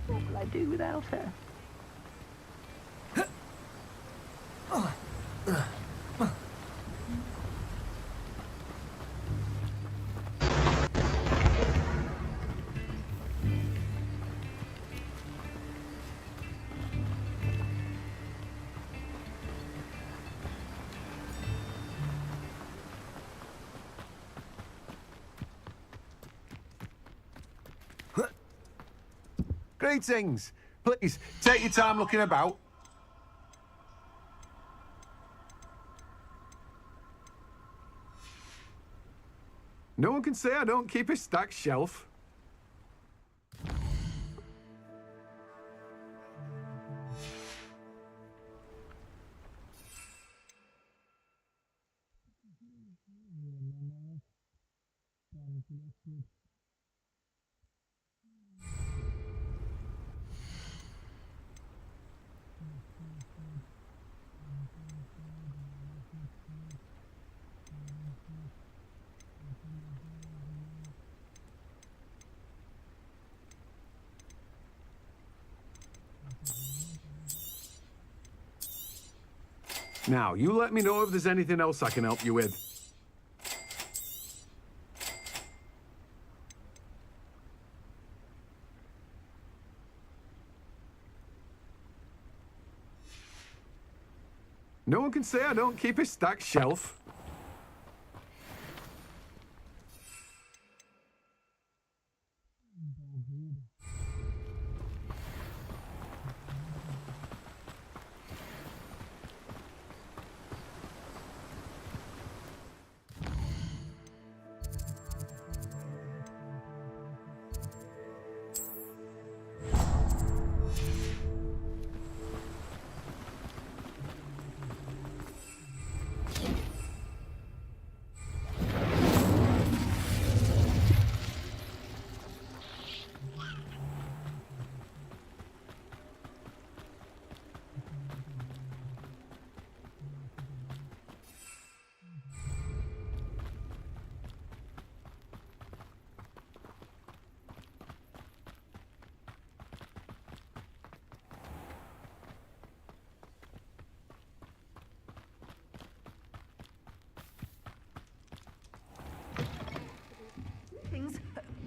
What will I do without her? Greetings. Please, take your time looking about. No one can say I don't keep a stacked shelf. Now, you let me know if there's anything else I can help you with. No one can say I don't keep a stacked shelf.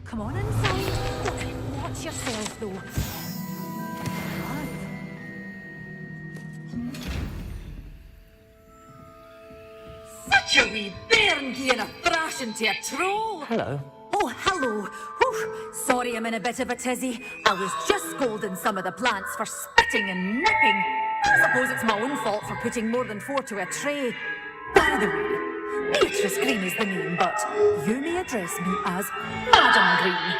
Come on inside. Look, watch yourself, though. Such a wee bairn gieing a thrash into a troll. Hello. Oh, hello. Whew. Sorry I'm in a bit of a tizzy. I was just scolding some of the plants for spitting and nipping. I suppose it's my own fault for putting more than 4 to a tray. By the way, Beatrice Green is the name, but you may address me as Madam Green.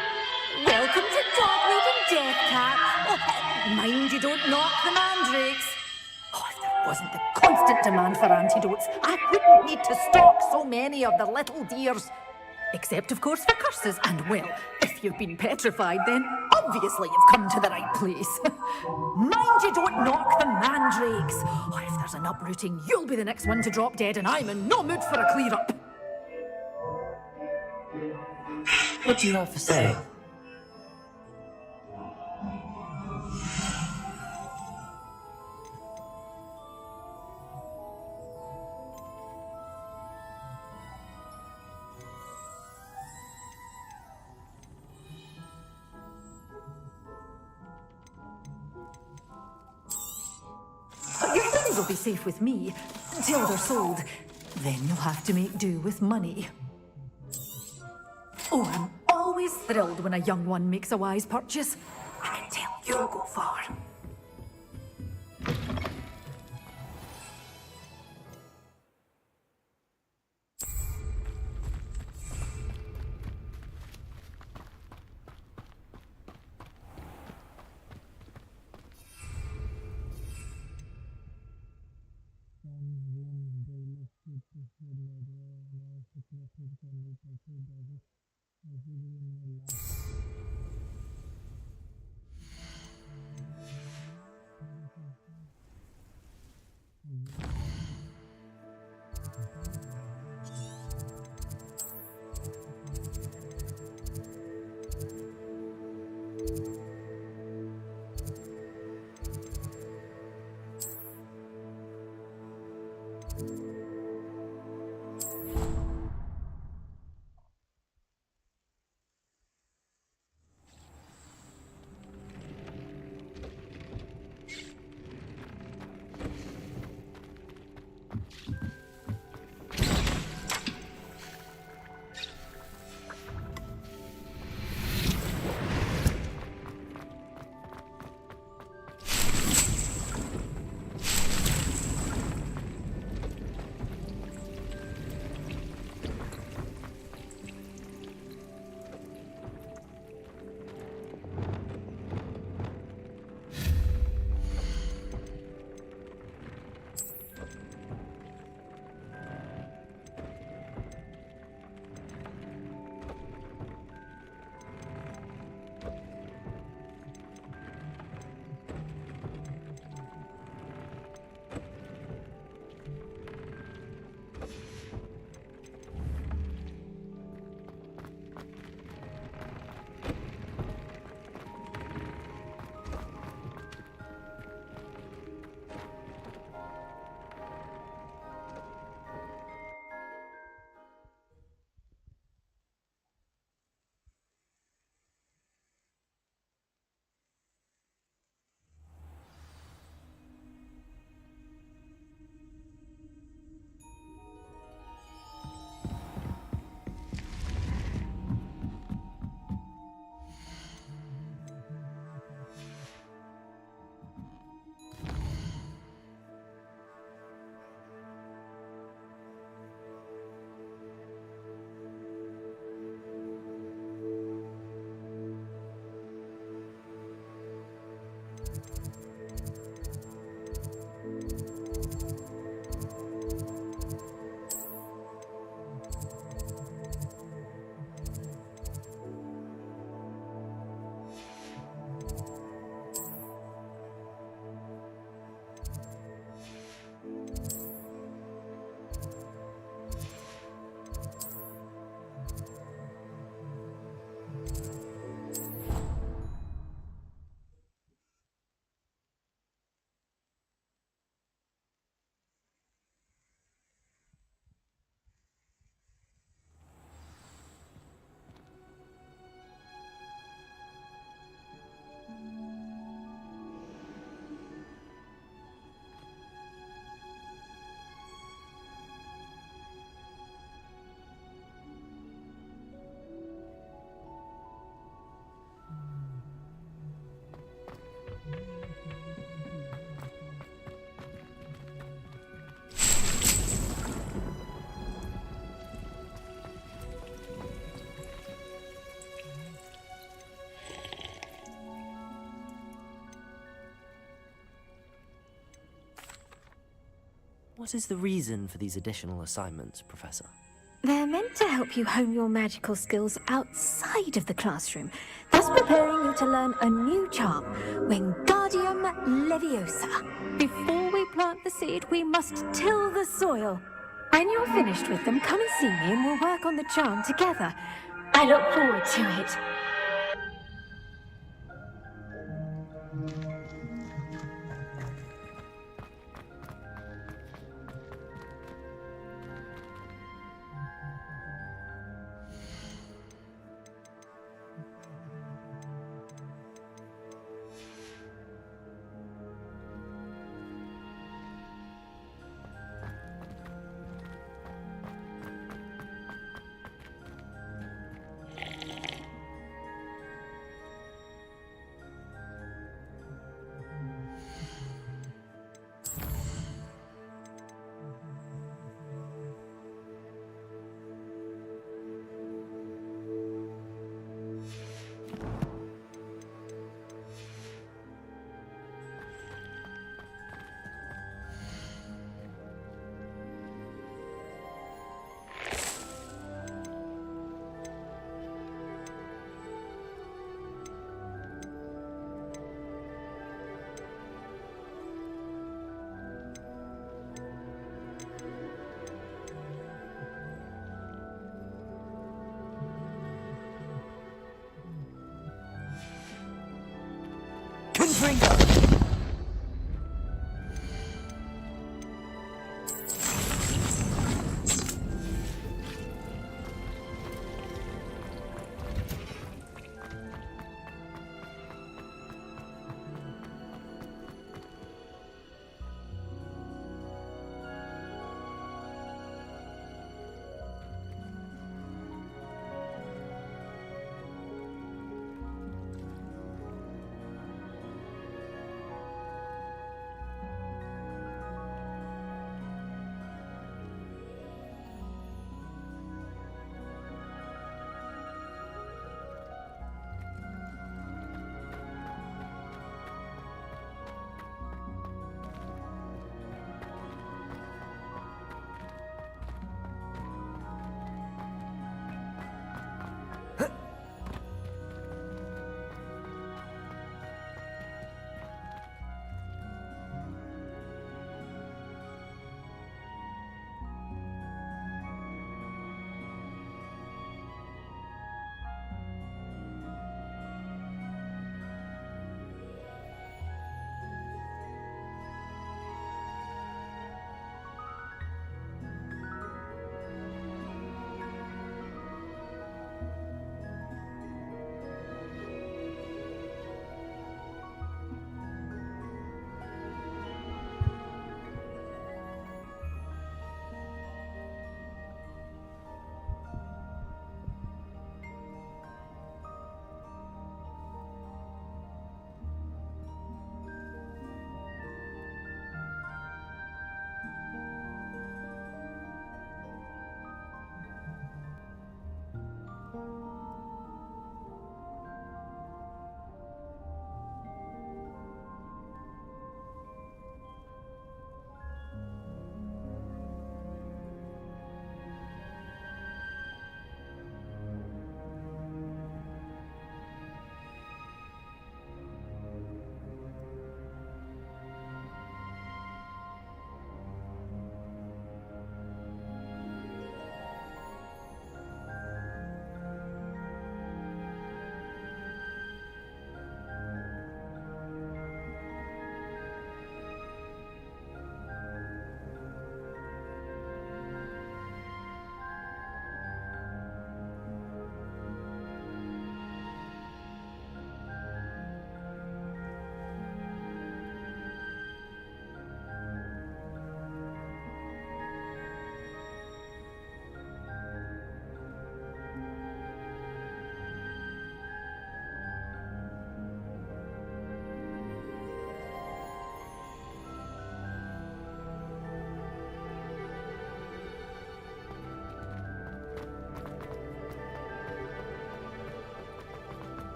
Welcome to Dogwood and Death Cat. Oh, mind you don't knock the mandrakes. Oh, if there wasn't the constant demand for antidotes, I wouldn't need to stock so many of the little dears. Except, of course, for curses. And, well, if you've been petrified, then obviously you've come to the right place. Mind you don't knock the mandrakes. Oh, if there's an uprooting, you'll be the next one to drop dead, and I'm in no mood for a clear-up. What do you have to say? Your things will be safe with me, till they're sold. Then you'll have to make do with money. Oh, I'm always thrilled when a young one makes a wise purchase. I can tell you'll go far. What is the reason for these additional assignments, Professor? They're meant to help you hone your magical skills outside of the classroom, thus preparing you to learn a new charm, Wingardium Leviosa. Before we plant the seed, we must till the soil. When you're finished with them, come and see me and we'll work on the charm together. I look forward to it.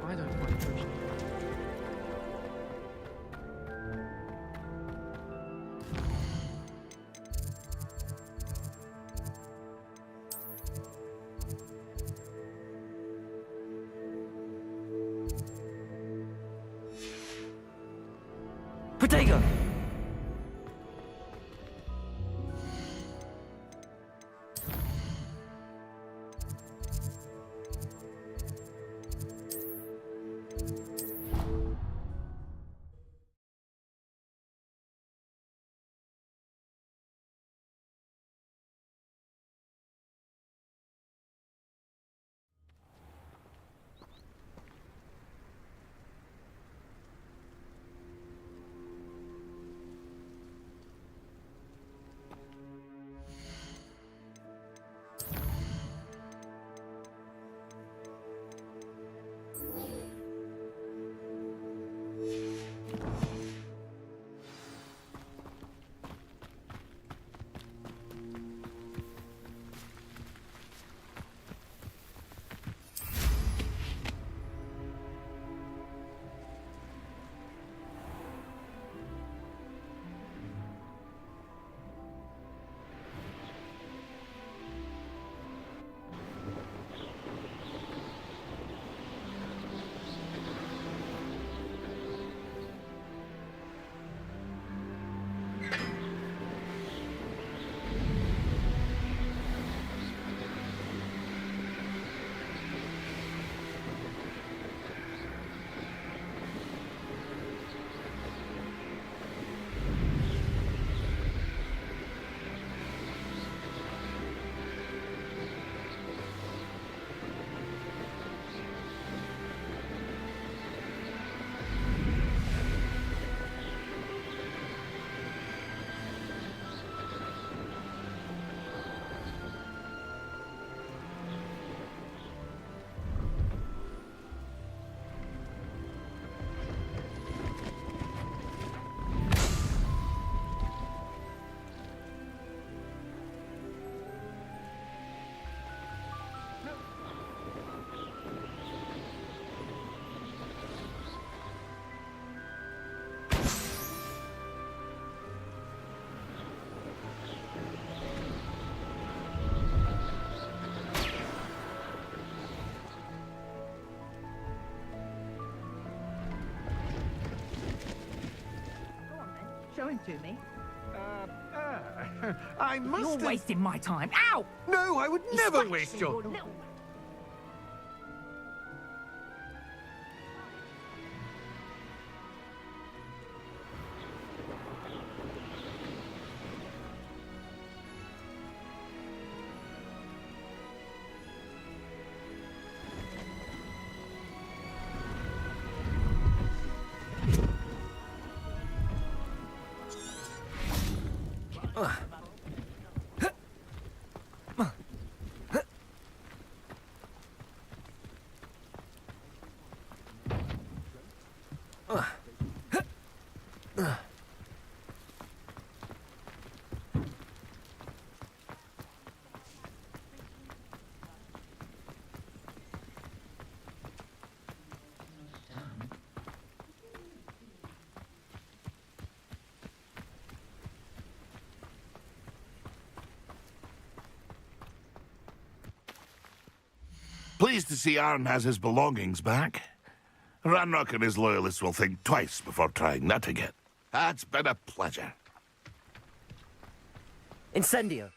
I don't find potion. Protego! Show him to me. I must You're have... wasting my time. Ow! No, I would You never scratched waste me, your... little- Pleased to see Arn has his belongings back. Ranrock and his loyalists will think twice before trying that again. It's been a pleasure. Incendio!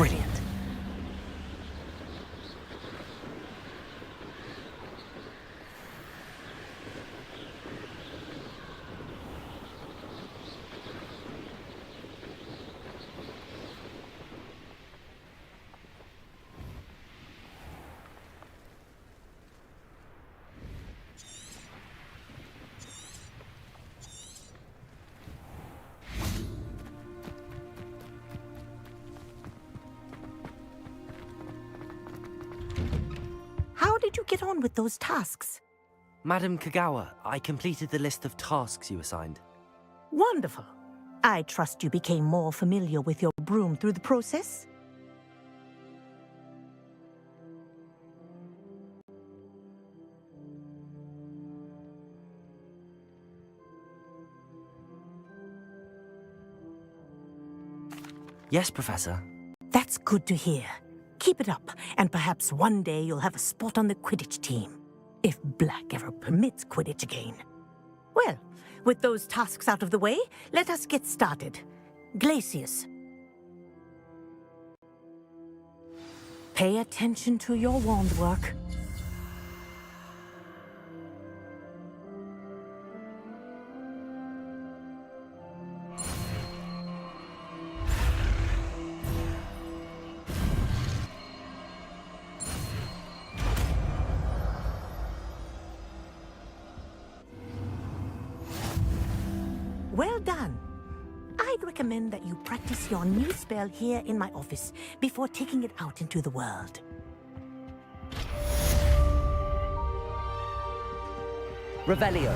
Brilliant. How did you get on with those tasks? Madam Kagawa, I completed the list of tasks you assigned. Wonderful. I trust you became more familiar with your broom through the process? Yes, Professor. That's good to hear. Keep it up, and perhaps one day you'll have a spot on the Quidditch team. If Black ever permits Quidditch again. Well, with those tasks out of the way, let us get started. Glacius. Pay attention to your wand work. Well done. I'd recommend that you practice your new spell here in my office before taking it out into the world. Revelio.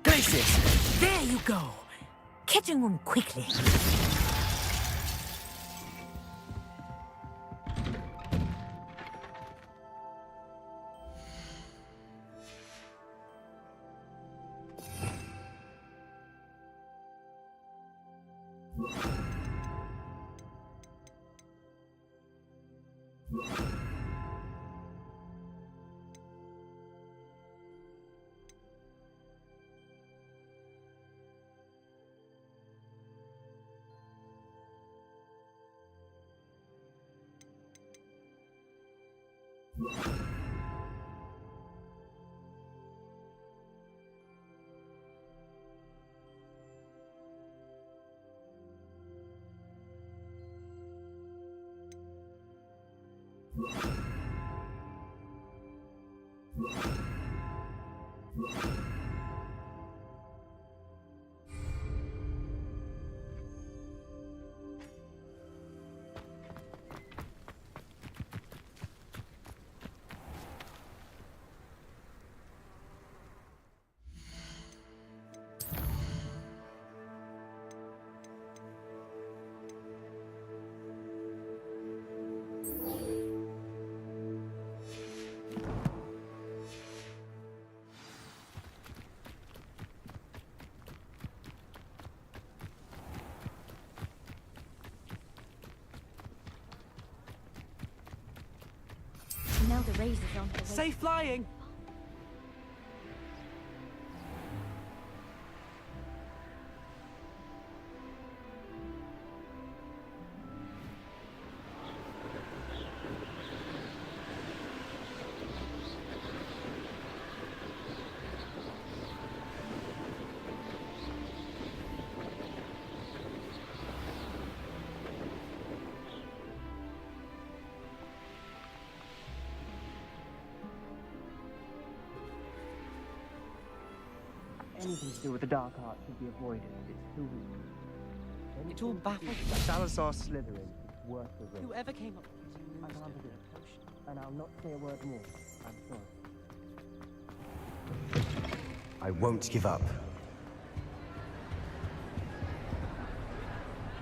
Glacius! There you go! Catching on quickly. Now the razor's on the way. Safe flying! Anything to do with the dark arts should be avoided. It's too risky. It all baffles me. Salazar Slytherin is worth the risk. Whoever came up with these I moves can't to do the it. potion. And I'll not say a word more. I'm sorry. I won't give up.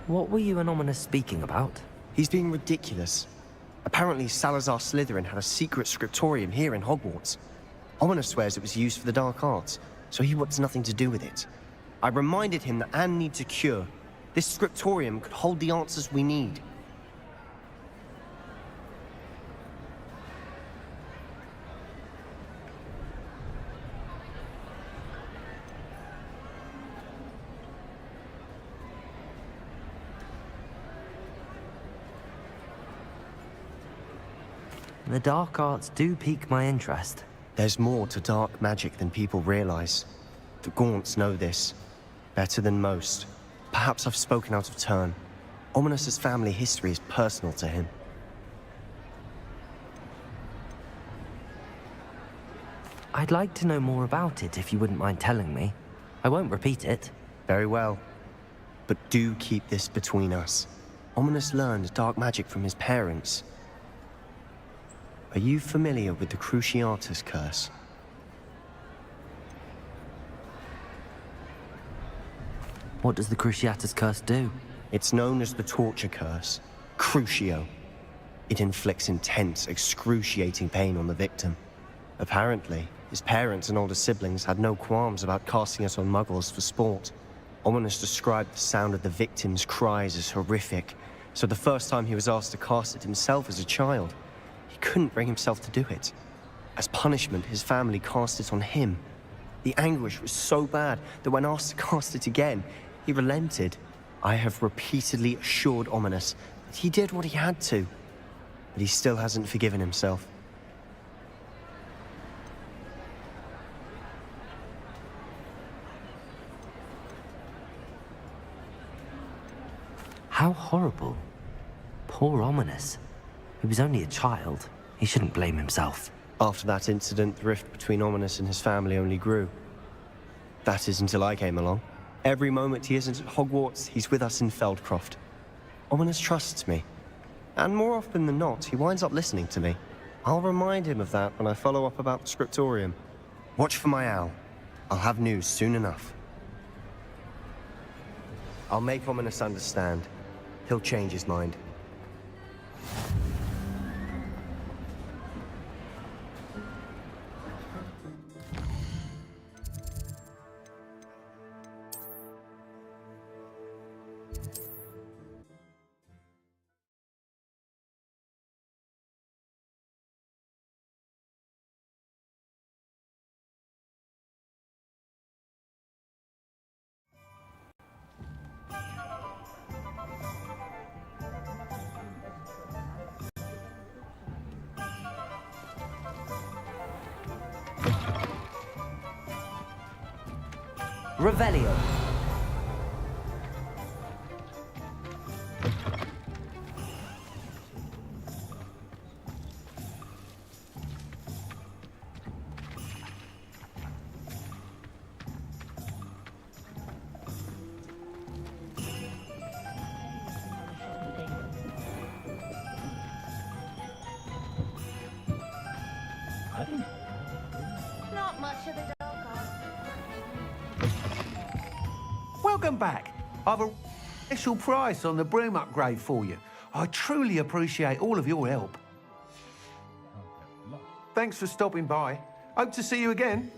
What were you and Ominous speaking about? He's being ridiculous. Apparently Apparently, Salazar Slytherin had a secret scriptorium here in Hogwarts. Ominous swears it was used for the dark arts, so he wants nothing to do with it. I reminded him that Anne needs a cure. This scriptorium could hold the answers we need. The dark arts do pique my interest. There's more to dark magic than people realize. The Gaunts know this better than most. Perhaps I've spoken out of turn. Ominous's family history is personal to him. I'd like to know more about it if you wouldn't mind telling me. I won't repeat it. Very well. But do keep this between us. Ominous learned dark magic from his parents. Are you familiar with the Cruciatus curse? What does the Cruciatus curse do? It's known as the torture curse, Crucio. It inflicts intense, excruciating pain on the victim. Apparently, his parents and older siblings had no qualms about casting it on muggles for sport. Ominous described the sound of the victim's cries as horrific, so the first time he was asked to cast it himself as a child, he couldn't bring himself to do it. As punishment, his family cast it on him. The anguish was so bad that when asked to cast it again, he relented. I have repeatedly assured Ominous that he did what he had to, but he still hasn't forgiven himself. How horrible. Poor Ominous. He was only a child. He shouldn't blame himself. After that incident, the rift between Ominous and his family only grew. That is until I came along. Every moment he isn't at Hogwarts, he's with us in Feldcroft. Ominous trusts me. And more often than not, he winds up listening to me. I'll remind him of that when I follow up about the scriptorium. Watch for my owl. I'll have news soon enough. I'll make Ominous understand. He'll change his mind. Revelio. Not much of the dark arts. Welcome back. I've a special price on the broom upgrade for you. I truly appreciate all of your help. Thanks for stopping by. Hope to see you again.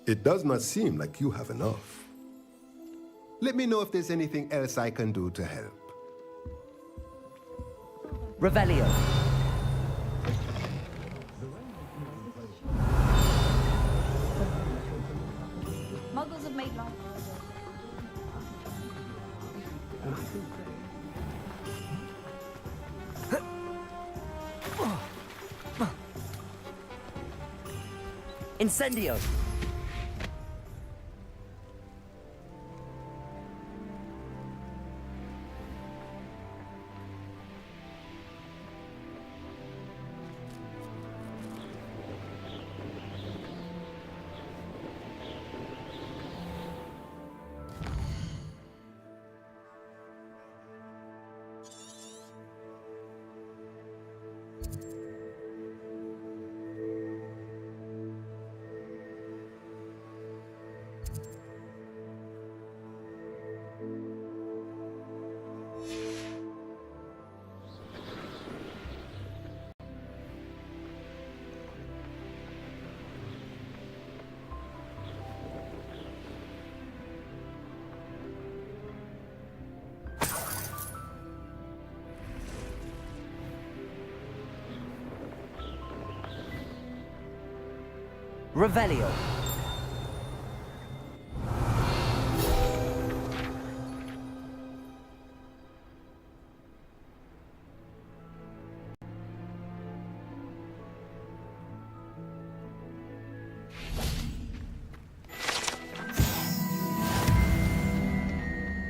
It does not seem like you have enough. Let me know if there's anything else I can do to help. Revelio. Muggles have made life harder. Incendio! Revelio.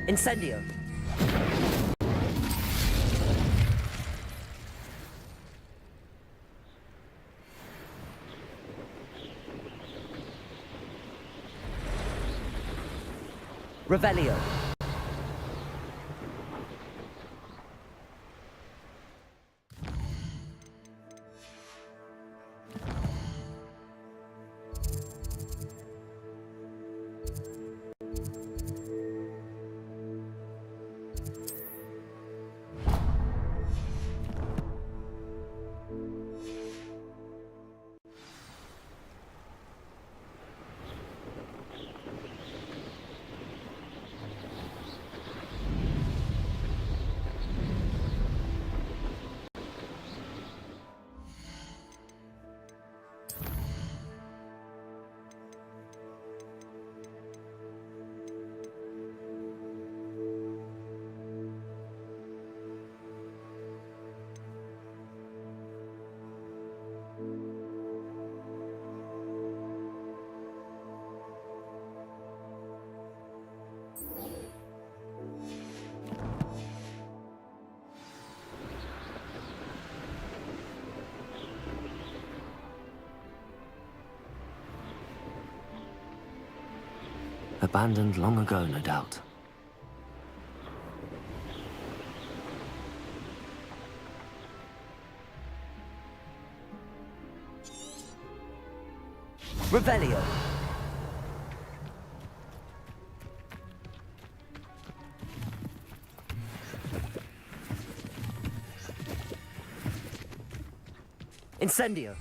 Incendio. Revelio. Abandoned long ago, no doubt. Revelio. Incendio.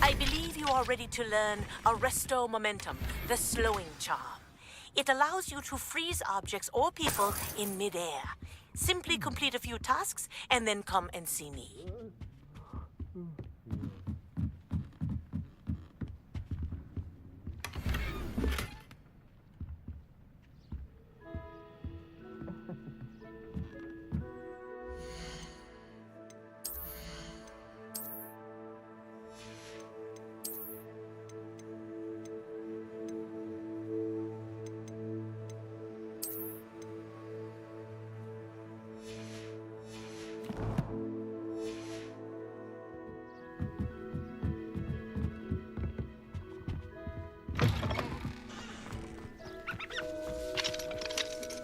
I believe you are ready to learn Arresto Momentum, the slowing charm. It allows you to freeze objects or people in midair. Simply complete a few tasks and then come and see me.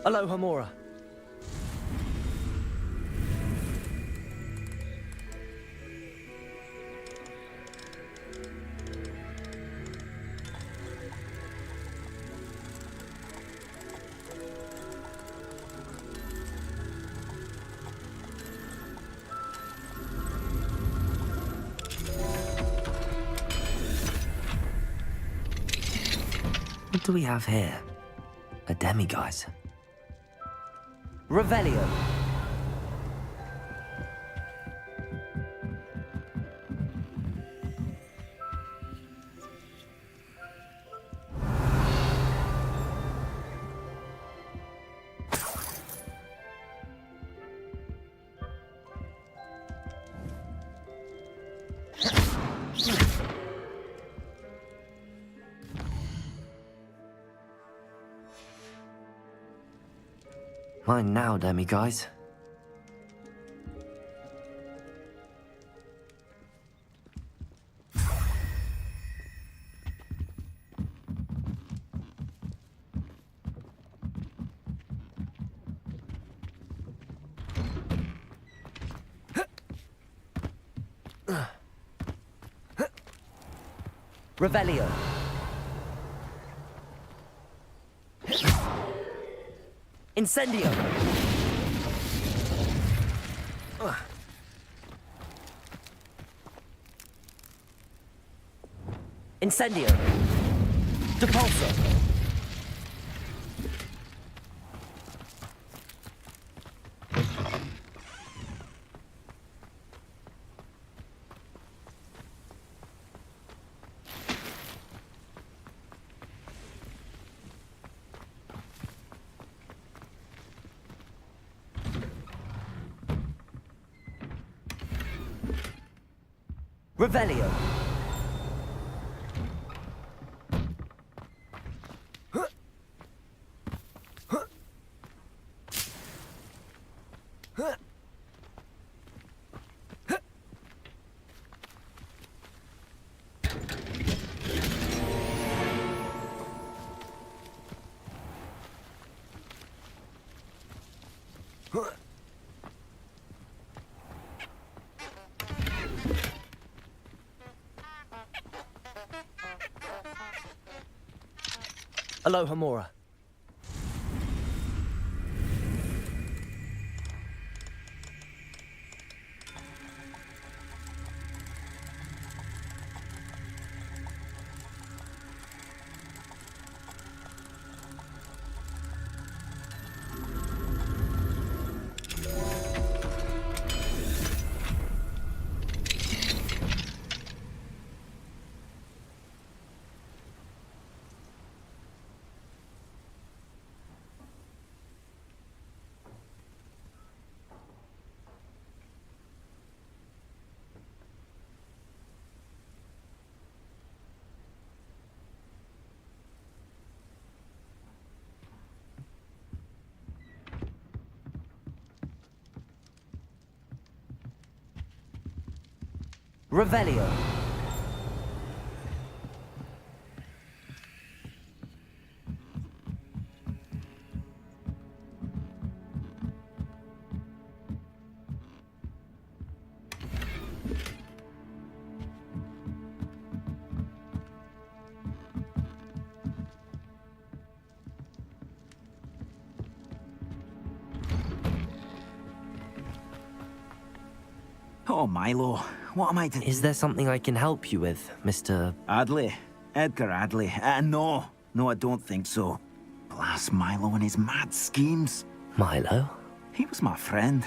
Aloha, Mora. What do we have here? A demiguise. Revelio. Mine now, demiguise. Revelio. Incendio. Incendio. Depulso. Revelio. Aloha, Mora. Revelio. Oh, Milo, what am I to... Is there something I can help you with, Mr... Adley? Edgar Adley? No, I don't think so. Alas, Milo and his mad schemes. Milo? He was my friend.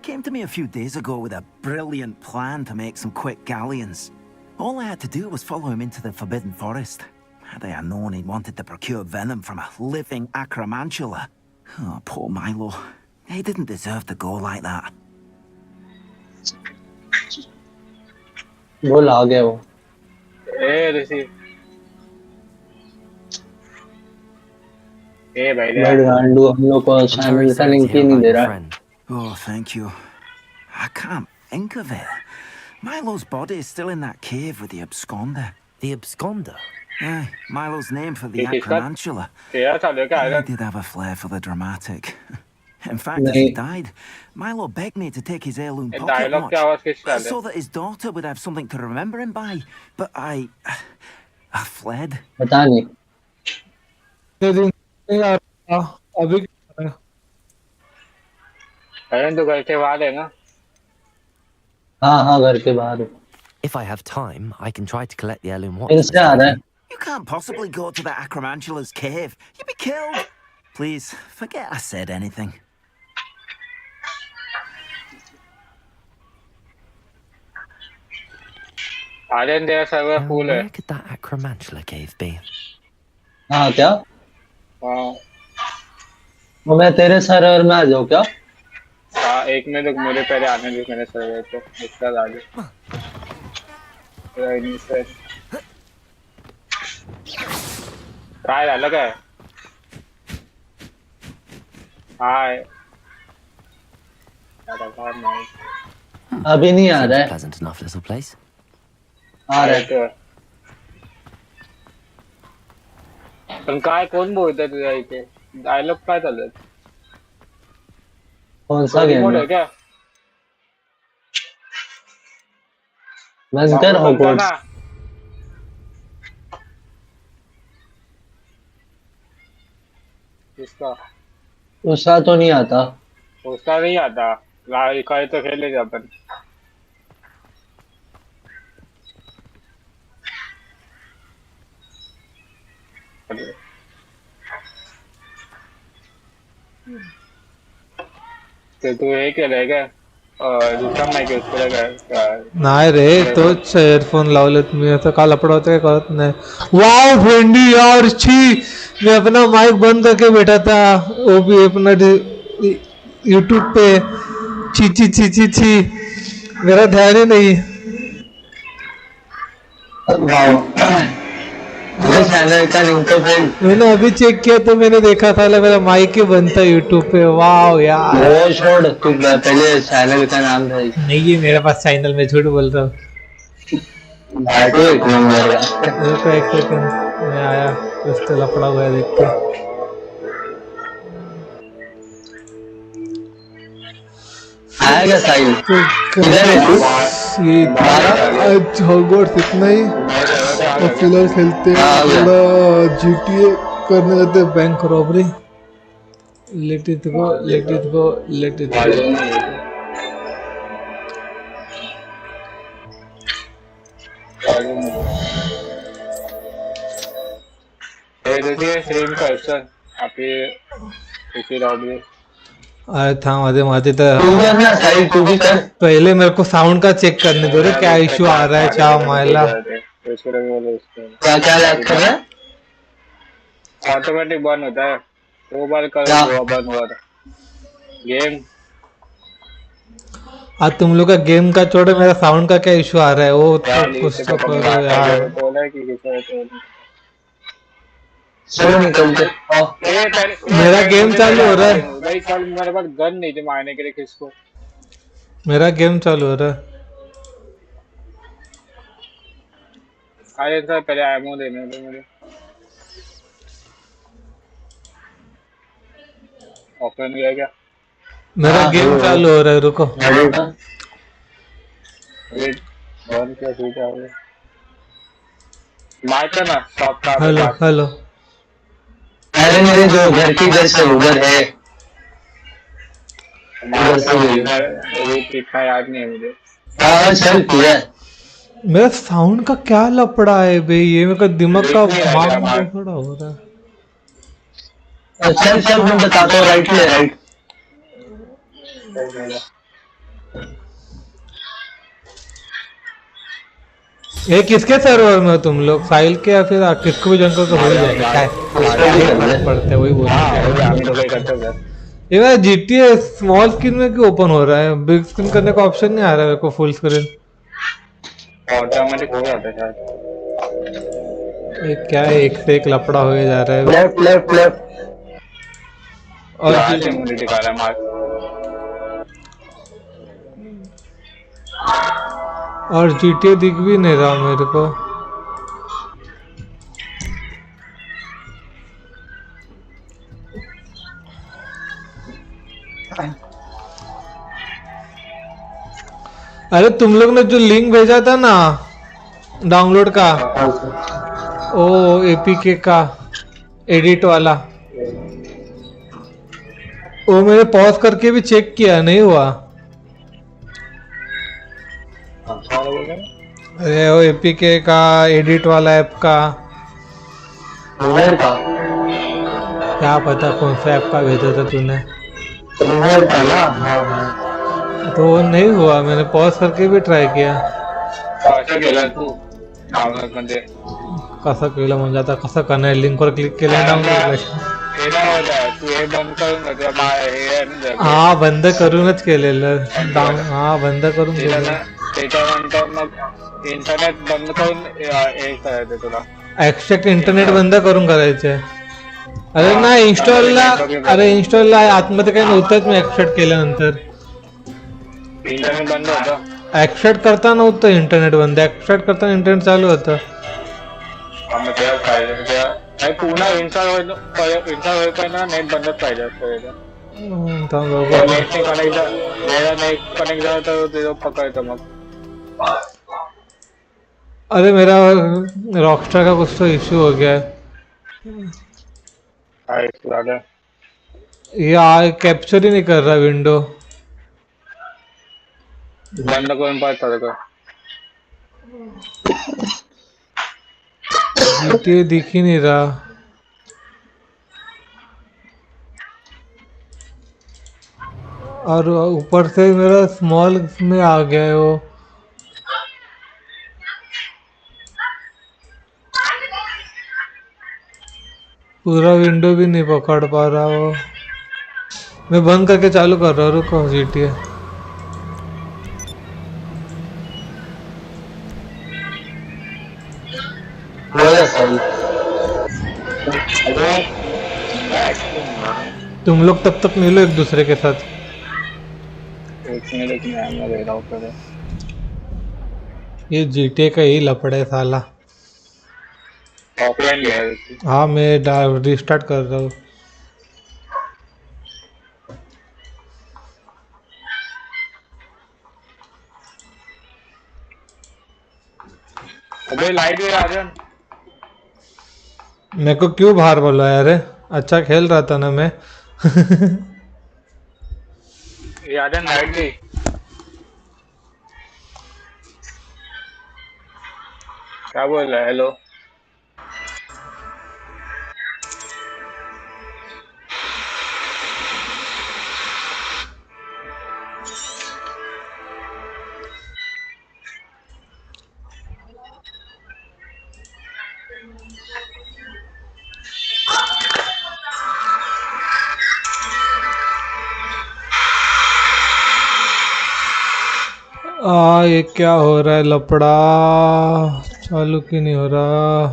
Came to me a few days ago with a brilliant plan to make some quick galleons. All I had to do was follow him into the Forbidden Forest. Had I known he wanted to procure venom from a living acromantula. Oh, poor Milo. He didn't deserve to go like that. वो ला गया वो ऋषि भाई गांडू हम लोग को channel का link ही नहीं दे रहा Oh, thank you. I can't think of it. Milo's body is still in that cave with the absconder. The absconder? Aye, Milo's name for the acromantula. He did have a flair for the dramatic. In fact, as he died, Milo begged me to take his heirloom pocket watch so that his daughter would have something to remember him by. But I fled. पता नहीं अभी तो घर के बाहर है ना हाँ घर के बाहर हूँ If I have time, I can try to collect the heirloom watch. इनसे आ रहा है You can't possibly go to the acromantula's cave. You'd be killed. Please, forget I said anything. Where could that acromantula cave be? हाँ क्या हाँ मैं तेरे server में आ जाऊँ क्या हाँ एक में तो मेरे पहले आने दो मेरे सर्वर पे इसका आगे काय झालं काय हाय अभी नहीं आ रहा है Pleasant enough little place. आ रहा है पण काय कोण बोलतोय तुझ्या इथे डायलॉग काय चालू कौन सा गेम है क्या मैं कर हॉगवर्ट्स इसका उसका तो नहीं आता उसका नहीं आता लाइक तो खेलेंगे अपन तो तू हे केलंय दुसरा माईक यूज केलाय नाही रे तोच हेडफोन लावलेत मी आता का लपडा होता काय कळत नाही वाव भेंडी यार छी मैं अपना माइक बंद करके बैठा था वो भी अपना यूट्यूब पे छी छी छी छी छी मेरा ध्यान ही नहीं चैनल का लिंक तो मैंने अभी चेक किया तो मैंने देखा था मेरा माइक ही बंद था यूट्यूब पे वाव यार वो छोड़ तू पहले चैनल का नाम था नहीं है मेरे पास चैनल में झूठ बोल रहा हूँ एक सेकंड मैं आया कुछ तो लफड़ा हुआ है देख के आएगा साइल ये आज हॉगवर्ट्स इतना ही और फिलहाल खेलते हैं थोड़ा GTA करने जाते हैं bank robbery let it go let it go let it go same question आपके इसी रॉबरी अरे था माते पहले मेरे को साउंड का चेक करने दो रे क्या इशू आ रहा है क्या मायला क्या क्या लैग कर रहा है ऑटोमेटिक बंद होता है दो बार कर बंद हुआ था गेम आज तुम लोग का गेम का छोड़े मेरा साउंड का क्या इशू आ रहा है वो तो कुछ तो करो यार मेरा गेम चालू हो रहा है भाई कल मेरे पास गन नहीं थी मारने के लिए किसको मेरा गेम चालू हो रहा है अरे सर पहले एमो देने दो मुझे ओपन किया क्या मेरा गेम चालू हो रहा है रुको वेट बंद क्या ठीक है माइक है ना स्टॉप का हेलो हेलो अरे मेरे जो घर की इधर से उधर है उधर से कितना याद नहीं है मुझे हाँ चल किया मेरा साउंड का क्या लपड़ा है बे ये मेरे का दिमाग का मांग खड़ा हो रहा है चल चल मैं बताता हूँ, राइट ले राइट। ये किसके सर्वर में हो तुम लोग, साहिल के या फिर किसको भी ज्वाइन करो तो हो ही जाएगा, क्या है फर्क पड़ता है, वही बोल रहा है। ये यार GTA स्मॉल स्क्रीन में क्यों ओपन हो रहा है, बिग स्क्रीन करने का ऑप्शन नहीं आ रहा है मेरे को, फुल स्क्रीन ऑटोमेटिक हो जाता है शायद। ये क्या है, एक से एक लफड़ा हो जा रहा है। Left left left. और मुझे दिखा रहा है मार्क। और GTA दिख भी नहीं रहा मेरे को। अरे तुम लोग ने जो लिंक भेजा था ना डाउनलोड का, ओ APK का एडिट वाला, वो मैंने पॉज करके भी चेक किया, नहीं हुआ। अरे वो APK का एडिट वाला ऐप का, क्या पता कौन सा ऐप का भेजा था तूने, तो वो नहीं हुआ, मैंने पॉज करके भी ट्राई किया। कसा केलं म्हणजे आता कसं करणार, लिंकवर क्लिक केलं डाउनलोड, हा बंद करूनच केलेलं डाऊन, हा बंद करून त्याच्यानंतर मग इंटरनेट बंद करून हे करायचं तुला, एक्स्ट्रॅक्ट इंटरनेट बंद करून करायचंय। अरे नाही इन्स्टॉलला, अरे इन्स्टॉलला आतमध्ये काही नव्हतंच, मी एक्स्ट्रॅक्ट केल्यानंतर इंटरनेट बंद होतं, एक्स्ट्रॅक्ट करता नव्हतं इंटरनेट बंद, एक्स्ट्रॅक्ट करताना इंटरनेट चालू होतं। पुन्हा इन्स्टॉल होईपर्यंत नेट बंदच पाहिजे असतं, नेट कनेक्ट झालं तर ते पकडतं मग। अरे मेरा रॉकस्टार का कुछ तो इश्यू हो गया है, ये कैप्चर ही नहीं कर रहा विंडो, बंद करून पाहता का, GTA दिख ही नहीं रहा। और ऊपर से मेरा स्मॉल में आ गया है वो, पूरा विंडो भी नहीं पकड़ पा रहा वो। मैं बंद करके चालू कर रहा हूँ, रुको GTA। तुम लोग तब तक मिलो एक दूसरे के साथ। ये GTA का ही लफड़ा है साला। हाँ मैं रिस्टार्ट कर रहा हूँ। अबे लाइट भी राजन, मेरे को क्यों बाहर बोला यार, अच्छा खेल रहा था ना मैं। राजन लाइट गई, क्या बोल रहा है, हेलो ये क्या हो रहा है लपड़ा, चालू क्यों नहीं हो रहा।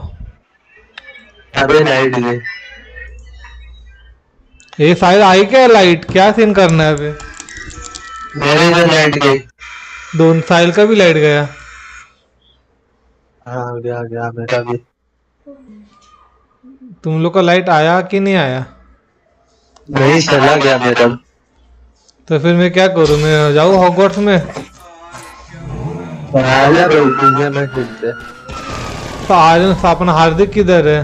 अबे लाइट गई, ये शायद आई क्या लाइट, क्या सीन करना है अभी। मेरे इधर लाइट गई, दोनों साहिल का भी लाइट गया। हाँ गया गया मेरा भी। तुम लोग का लाइट आया कि नहीं आया। नहीं चला गया मेरा। तो फिर मैं क्या करूँ, मैं जाऊँ हॉगवर्ट्स में। आजा दुनिया में खेलते। तो आज अपना हार्दिक किधर है।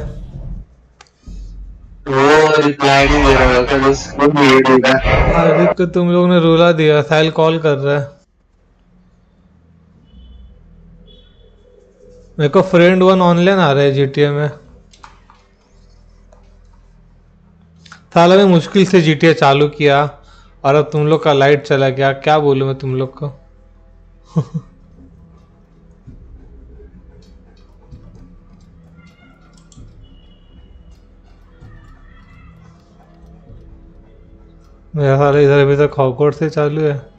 वो रिप्लाई नहीं दे रहा होगा, कल उसको नहीं देगा। हार्दिक को तुम लोग ने रुला दिया, साहिल कॉल कर रहा है। मेरे को फ्रेंड 1 ऑनलाइन आ रहा है GTA में। साला ने मुश्किल से GTA चालू किया और अब तुम लोग का लाइट चला गया। क्या बोलूं मैं तुम लोग को। मेरा साला इधर अभी तक हॉगवर्ट्स से चालू है।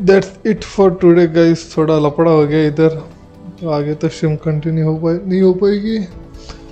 That's it for today guys। थोड़ा लपड़ा हो गया इधर, तो आगे तो स्ट्रीम कंटिन्यू नहीं हो पाएगी।